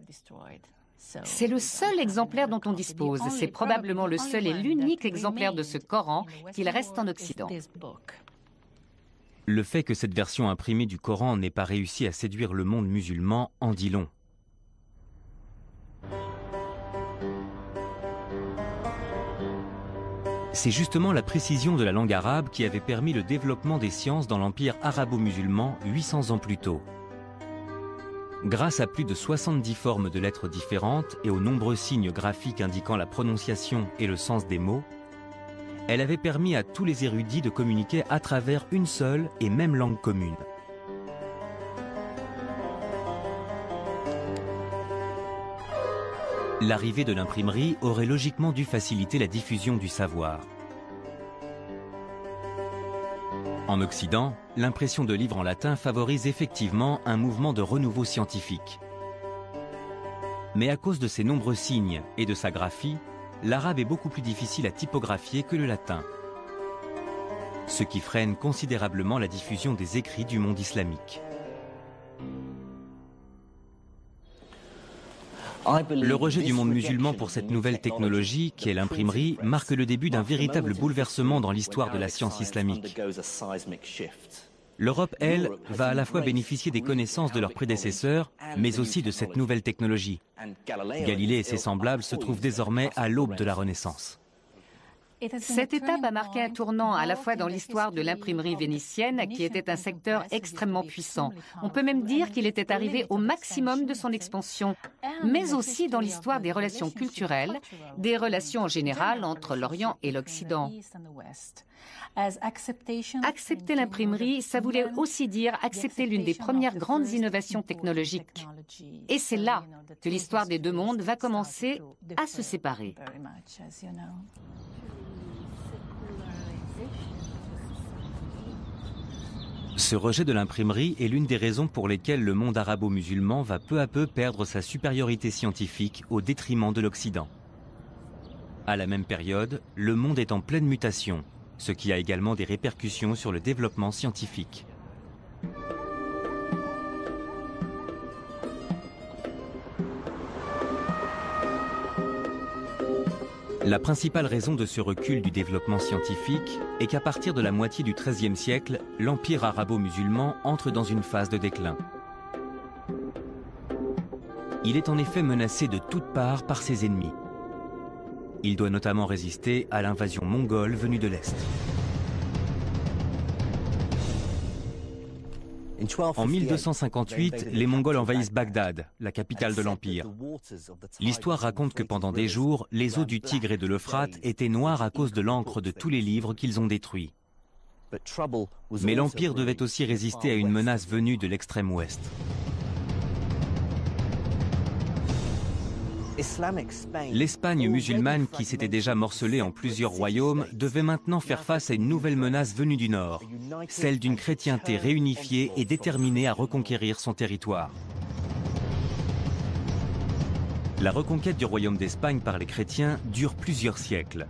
C'est le seul exemplaire dont on dispose. C'est probablement le seul et l'unique exemplaire de ce Coran qu'il reste en Occident. Le fait que cette version imprimée du Coran n'ait pas réussi à séduire le monde musulman en dit long. C'est justement la précision de la langue arabe qui avait permis le développement des sciences dans l'empire arabo-musulman 800 ans plus tôt. Grâce à plus de 70 formes de lettres différentes et aux nombreux signes graphiques indiquant la prononciation et le sens des mots, elle avait permis à tous les érudits de communiquer à travers une seule et même langue commune. L'arrivée de l'imprimerie aurait logiquement dû faciliter la diffusion du savoir. En Occident, l'impression de livres en latin favorise effectivement un mouvement de renouveau scientifique. Mais à cause de ses nombreux signes et de sa graphie, l'arabe est beaucoup plus difficile à typographier que le latin, ce qui freine considérablement la diffusion des écrits du monde islamique. Le rejet du monde musulman pour cette nouvelle technologie, qui est l'imprimerie, marque le début d'un véritable bouleversement dans l'histoire de la science islamique. L'Europe, elle, va à la fois bénéficier des connaissances de leurs prédécesseurs, mais aussi de cette nouvelle technologie. Galilée et ses semblables se trouvent désormais à l'aube de la Renaissance. Cette étape a marqué un tournant à la fois dans l'histoire de l'imprimerie vénitienne, qui était un secteur extrêmement puissant. On peut même dire qu'il était arrivé au maximum de son expansion, mais aussi dans l'histoire des relations culturelles, des relations en général entre l'Orient et l'Occident. Accepter l'imprimerie, ça voulait aussi dire accepter l'une des premières grandes innovations technologiques. Et c'est là que l'histoire des deux mondes va commencer à se séparer. Ce rejet de l'imprimerie est l'une des raisons pour lesquelles le monde arabo-musulman va peu à peu perdre sa supériorité scientifique au détriment de l'Occident. À la même période, le monde est en pleine mutation, ce qui a également des répercussions sur le développement scientifique. La principale raison de ce recul du développement scientifique est qu'à partir de la moitié du XIIIe siècle, l'empire arabo-musulman entre dans une phase de déclin. Il est en effet menacé de toutes parts par ses ennemis. Il doit notamment résister à l'invasion mongole venue de l'Est. En 1258, les Mongols envahissent Bagdad, la capitale de l'Empire. L'histoire raconte que pendant des jours, les eaux du Tigre et de l'Euphrate étaient noires à cause de l'encre de tous les livres qu'ils ont détruits. Mais l'Empire devait aussi résister à une menace venue de l'extrême ouest. L'Espagne musulmane, qui s'était déjà morcelée en plusieurs royaumes, devait maintenant faire face à une nouvelle menace venue du nord, celle d'une chrétienté réunifiée et déterminée à reconquérir son territoire. La reconquête du royaume d'Espagne par les chrétiens dure plusieurs siècles.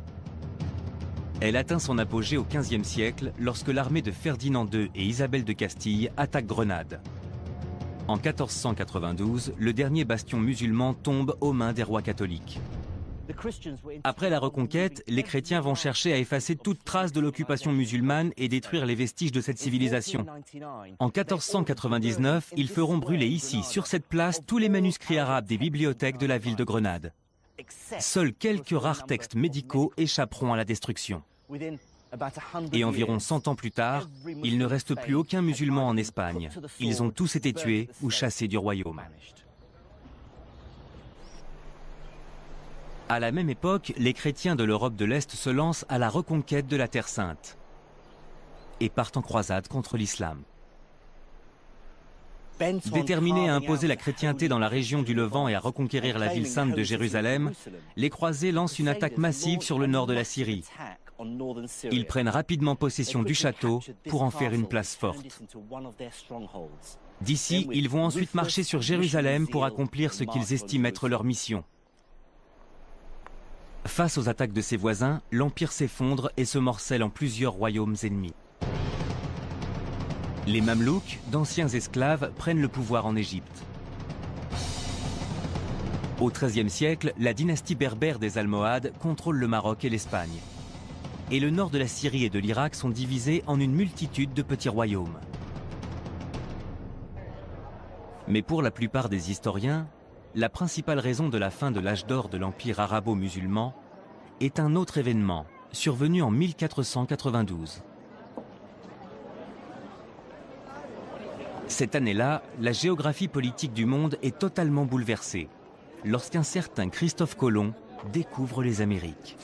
Elle atteint son apogée au XVe siècle lorsque l'armée de Ferdinand II et Isabelle de Castille attaque Grenade. En 1492, le dernier bastion musulman tombe aux mains des rois catholiques. Après la reconquête, les chrétiens vont chercher à effacer toute trace de l'occupation musulmane et détruire les vestiges de cette civilisation. En 1499, ils feront brûler ici, sur cette place, tous les manuscrits arabes des bibliothèques de la ville de Grenade. Seuls quelques rares textes médicaux échapperont à la destruction. Et environ 100 ans plus tard, il ne reste plus aucun musulman en Espagne. Ils ont tous été tués ou chassés du royaume. À la même époque, les chrétiens de l'Europe de l'Est se lancent à la reconquête de la Terre Sainte et partent en croisade contre l'islam. Déterminés à imposer la chrétienté dans la région du Levant et à reconquérir la ville sainte de Jérusalem, les croisés lancent une attaque massive sur le nord de la Syrie. Ils prennent rapidement possession du château pour en faire une place forte. D'ici, ils vont ensuite marcher sur Jérusalem pour accomplir ce qu'ils estiment être leur mission. Face aux attaques de ses voisins, l'Empire s'effondre et se morcelle en plusieurs royaumes ennemis. Les Mamelouks, d'anciens esclaves, prennent le pouvoir en Égypte. Au XIIIe siècle, la dynastie berbère des Almohades contrôle le Maroc et l'Espagne. Et le nord de la Syrie et de l'Irak sont divisés en une multitude de petits royaumes. Mais pour la plupart des historiens, la principale raison de la fin de l'âge d'or de l'Empire arabo-musulman est un autre événement, survenu en 1492. Cette année-là, la géographie politique du monde est totalement bouleversée, lorsqu'un certain Christophe Colomb découvre les Amériques.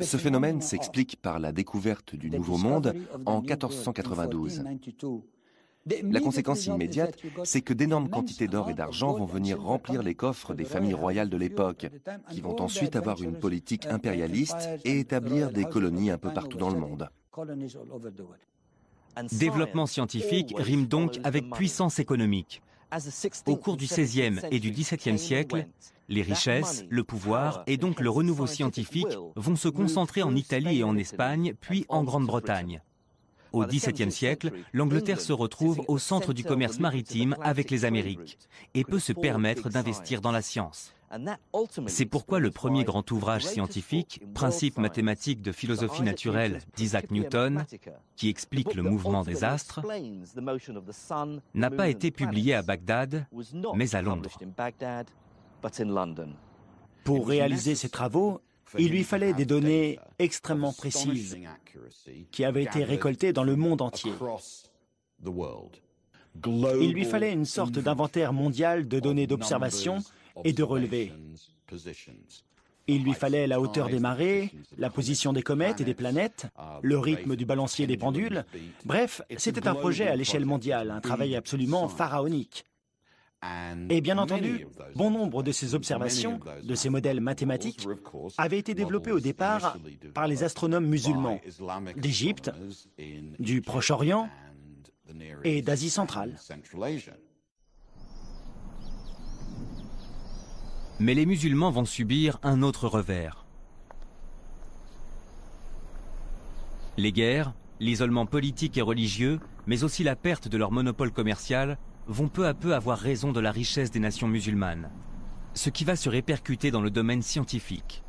Ce phénomène s'explique par la découverte du Nouveau Monde en 1492. La conséquence immédiate, c'est que d'énormes quantités d'or et d'argent vont venir remplir les coffres des familles royales de l'époque, qui vont ensuite avoir une politique impérialiste et établir des colonies un peu partout dans le monde. Développement scientifique rime donc avec puissance économique. Au cours du XVIe et du XVIIe siècle, les richesses, le pouvoir et donc le renouveau scientifique vont se concentrer en Italie et en Espagne, puis en Grande-Bretagne. Au XVIIe siècle, l'Angleterre se retrouve au centre du commerce maritime avec les Amériques et peut se permettre d'investir dans la science. C'est pourquoi le premier grand ouvrage scientifique, Principes mathématiques de philosophie naturelle d'Isaac Newton, qui explique le mouvement des astres, n'a pas été publié à Bagdad, mais à Londres. Pour réaliser ces travaux, Il lui fallait des données extrêmement précises qui avaient été récoltées dans le monde entier. Il lui fallait une sorte d'inventaire mondial de données d'observation et de relevés. Il lui fallait la hauteur des marées, la position des comètes et des planètes, le rythme du balancier des pendules. Bref, c'était un projet à l'échelle mondiale, un travail absolument pharaonique. Et bien entendu, bon nombre de ces observations, de ces modèles mathématiques, avaient été développés au départ par les astronomes musulmans d'Égypte, du Proche-Orient et d'Asie centrale. Mais les musulmans vont subir un autre revers. Les guerres, l'isolement politique et religieux, mais aussi la perte de leur monopole commercial, vont peu à peu avoir raison de la richesse des nations musulmanes, ce qui va se répercuter dans le domaine scientifique.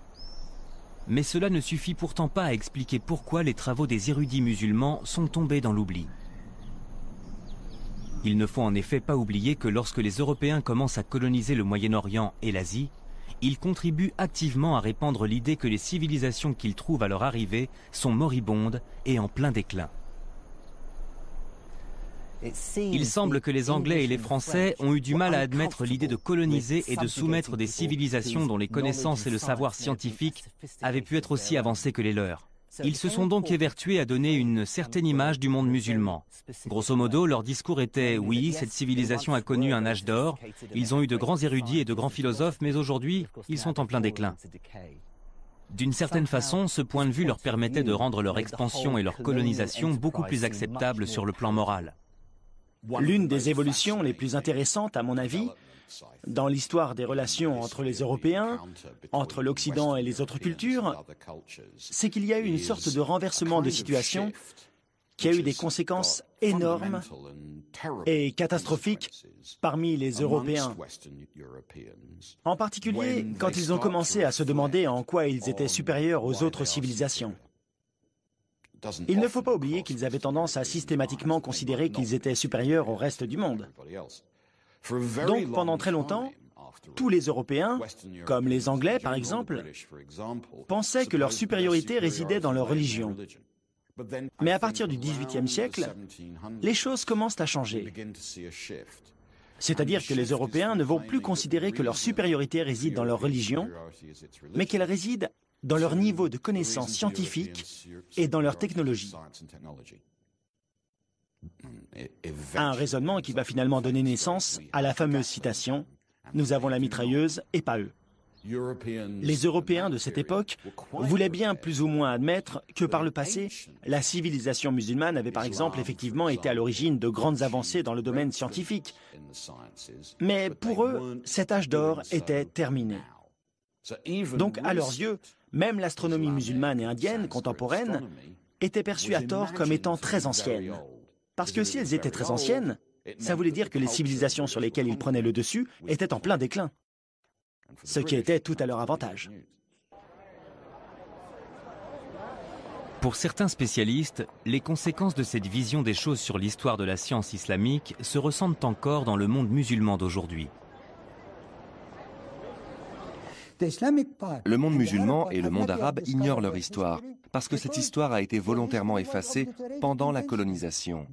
Mais cela ne suffit pourtant pas à expliquer pourquoi les travaux des érudits musulmans sont tombés dans l'oubli. Il ne faut en effet pas oublier que lorsque les Européens commencent à coloniser le Moyen-Orient et l'Asie, ils contribuent activement à répandre l'idée que les civilisations qu'ils trouvent à leur arrivée sont moribondes et en plein déclin. Il semble que les Anglais et les Français ont eu du mal à admettre l'idée de coloniser et de soumettre des civilisations dont les connaissances et le savoir scientifique avaient pu être aussi avancés que les leurs. Ils se sont donc évertués à donner une certaine image du monde musulman. Grosso modo, leur discours était « oui, cette civilisation a connu un âge d'or, ils ont eu de grands érudits et de grands philosophes, mais aujourd'hui, ils sont en plein déclin ». D'une certaine façon, ce point de vue leur permettait de rendre leur expansion et leur colonisation beaucoup plus acceptables sur le plan moral. L'une des évolutions les plus intéressantes, à mon avis, dans l'histoire des relations entre les Européens, entre l'Occident et les autres cultures, c'est qu'il y a eu une sorte de renversement de situation qui a eu des conséquences énormes et catastrophiques parmi les Européens. En particulier, quand ils ont commencé à se demander en quoi ils étaient supérieurs aux autres civilisations. Il ne faut pas oublier qu'ils avaient tendance à systématiquement considérer qu'ils étaient supérieurs au reste du monde. Donc, pendant très longtemps, tous les Européens, comme les Anglais par exemple, pensaient que leur supériorité résidait dans leur religion. Mais à partir du XVIIIe siècle, les choses commencent à changer. C'est-à-dire que les Européens ne vont plus considérer que leur supériorité réside dans leur religion, mais qu'elle réside dans leur niveau de connaissance scientifique et dans leur technologie. Un raisonnement qui va finalement donner naissance à la fameuse citation « Nous avons la mitrailleuse et pas eux ». Les Européens de cette époque voulaient bien plus ou moins admettre que par le passé, la civilisation musulmane avait par exemple effectivement été à l'origine de grandes avancées dans le domaine scientifique. Mais pour eux, cet âge d'or était terminé. Donc à leurs yeux, même l'astronomie musulmane et indienne contemporaine était perçue à tort comme étant très ancienne. Parce que si elles étaient très anciennes, ça voulait dire que les civilisations sur lesquelles ils prenaient le dessus étaient en plein déclin, ce qui était tout à leur avantage. Pour certains spécialistes, les conséquences de cette vision des choses sur l'histoire de la science islamique se ressentent encore dans le monde musulman d'aujourd'hui. Le monde musulman et le monde arabe ignorent leur histoire, parce que cette histoire a été volontairement effacée pendant la colonisation.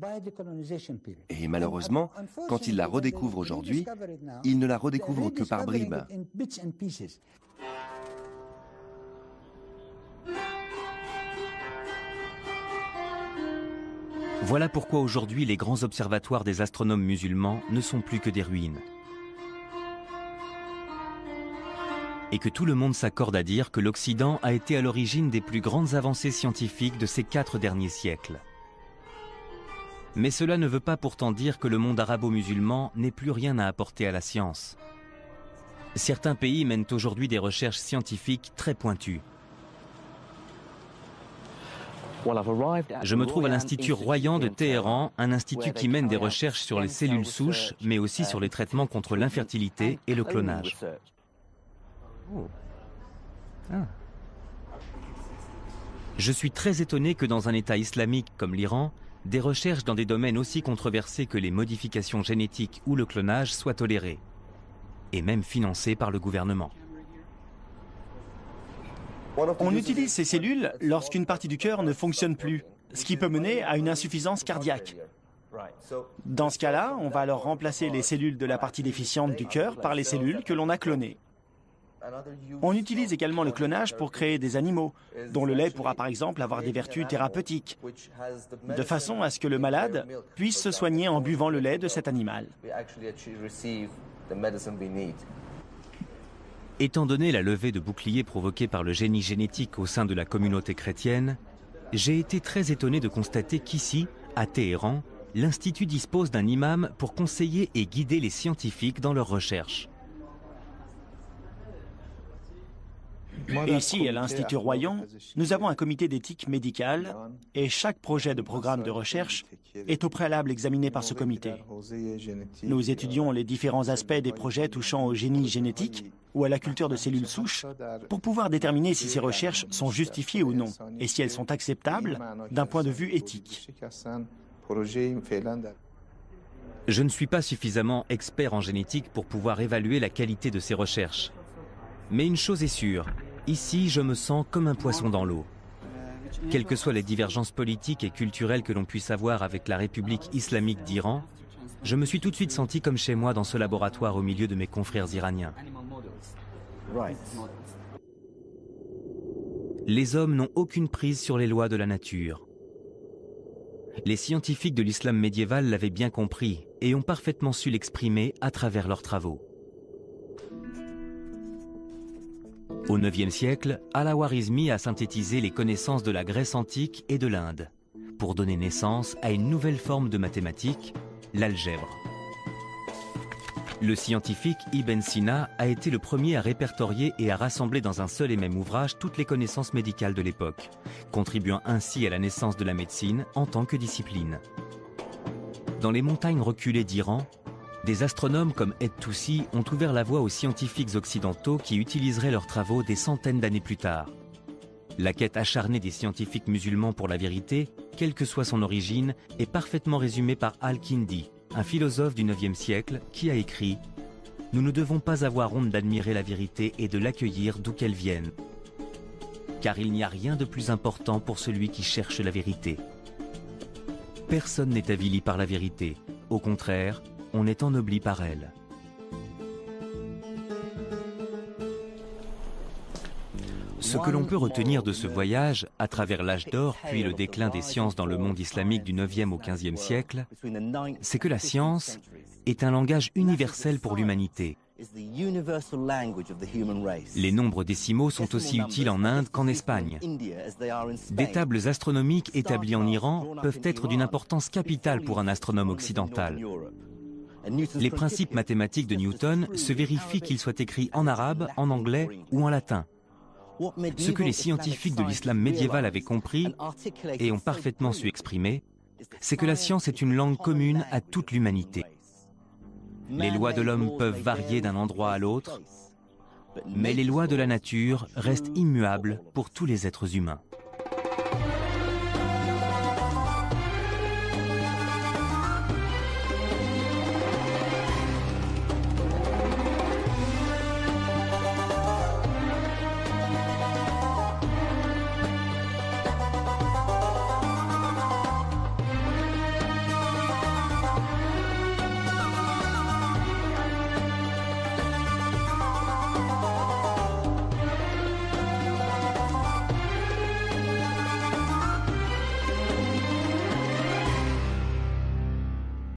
Et malheureusement, quand ils la redécouvrent aujourd'hui, ils ne la redécouvrent que par bribes. Voilà pourquoi aujourd'hui les grands observatoires des astronomes musulmans ne sont plus que des ruines. Et que tout le monde s'accorde à dire que l'Occident a été à l'origine des plus grandes avancées scientifiques de ces 4 derniers siècles. Mais cela ne veut pas pourtant dire que le monde arabo-musulman n'ait plus rien à apporter à la science. Certains pays mènent aujourd'hui des recherches scientifiques très pointues. Je me trouve à l'Institut Royan de Téhéran, un institut qui mène des recherches sur les cellules souches, mais aussi sur les traitements contre l'infertilité et le clonage. Je suis très étonné que dans un État islamique comme l'Iran, des recherches dans des domaines aussi controversés que les modifications génétiques ou le clonage soient tolérées, et même financées par le gouvernement. On utilise ces cellules lorsqu'une partie du cœur ne fonctionne plus, ce qui peut mener à une insuffisance cardiaque. Dans ce cas-là, on va alors remplacer les cellules de la partie déficiente du cœur par les cellules que l'on a clonées. On utilise également le clonage pour créer des animaux, dont le lait pourra par exemple avoir des vertus thérapeutiques, de façon à ce que le malade puisse se soigner en buvant le lait de cet animal. Étant donné la levée de boucliers provoquée par le génie génétique au sein de la communauté chrétienne, j'ai été très étonné de constater qu'ici, à Téhéran, l'Institut dispose d'un imam pour conseiller et guider les scientifiques dans leurs recherches. Ici, à l'Institut Royan, nous avons un comité d'éthique médicale et chaque projet de programme de recherche est au préalable examiné par ce comité. Nous étudions les différents aspects des projets touchant au génie génétique ou à la culture de cellules souches pour pouvoir déterminer si ces recherches sont justifiées ou non et si elles sont acceptables d'un point de vue éthique. Je ne suis pas suffisamment expert en génétique pour pouvoir évaluer la qualité de ces recherches. Mais une chose est sûre, ici je me sens comme un poisson dans l'eau. Quelles que soient les divergences politiques et culturelles que l'on puisse avoir avec la République islamique d'Iran, je me suis tout de suite senti comme chez moi dans ce laboratoire au milieu de mes confrères iraniens. Les hommes n'ont aucune prise sur les lois de la nature. Les scientifiques de l'islam médiéval l'avaient bien compris et ont parfaitement su l'exprimer à travers leurs travaux. Au IXe siècle, Al-Khwarizmi a synthétisé les connaissances de la Grèce antique et de l'Inde pour donner naissance à une nouvelle forme de mathématiques, l'algèbre. Le scientifique Ibn Sina a été le premier à répertorier et à rassembler dans un seul et même ouvrage toutes les connaissances médicales de l'époque, contribuant ainsi à la naissance de la médecine en tant que discipline. Dans les montagnes reculées d'Iran, des astronomes comme Et-Toussi ont ouvert la voie aux scientifiques occidentaux qui utiliseraient leurs travaux des centaines d'années plus tard. La quête acharnée des scientifiques musulmans pour la vérité, quelle que soit son origine, est parfaitement résumée par Al-Kindi, un philosophe du IXe siècle qui a écrit « Nous ne devons pas avoir honte d'admirer la vérité et de l'accueillir d'où qu'elle vienne, car il n'y a rien de plus important pour celui qui cherche la vérité. Personne n'est avili par la vérité, au contraire, on est ennobli par elle. » Ce que l'on peut retenir de ce voyage, à travers l'âge d'or puis le déclin des sciences dans le monde islamique du 9e au 15e siècle, c'est que la science est un langage universel pour l'humanité. Les nombres décimaux sont aussi utiles en Inde qu'en Espagne. Des tables astronomiques établies en Iran peuvent être d'une importance capitale pour un astronome occidental. Les principes mathématiques de Newton se vérifient qu'ils soient écrits en arabe, en anglais ou en latin. Ce que les scientifiques de l'islam médiéval avaient compris et ont parfaitement su exprimer, c'est que la science est une langue commune à toute l'humanité. Les lois de l'homme peuvent varier d'un endroit à l'autre, mais les lois de la nature restent immuables pour tous les êtres humains.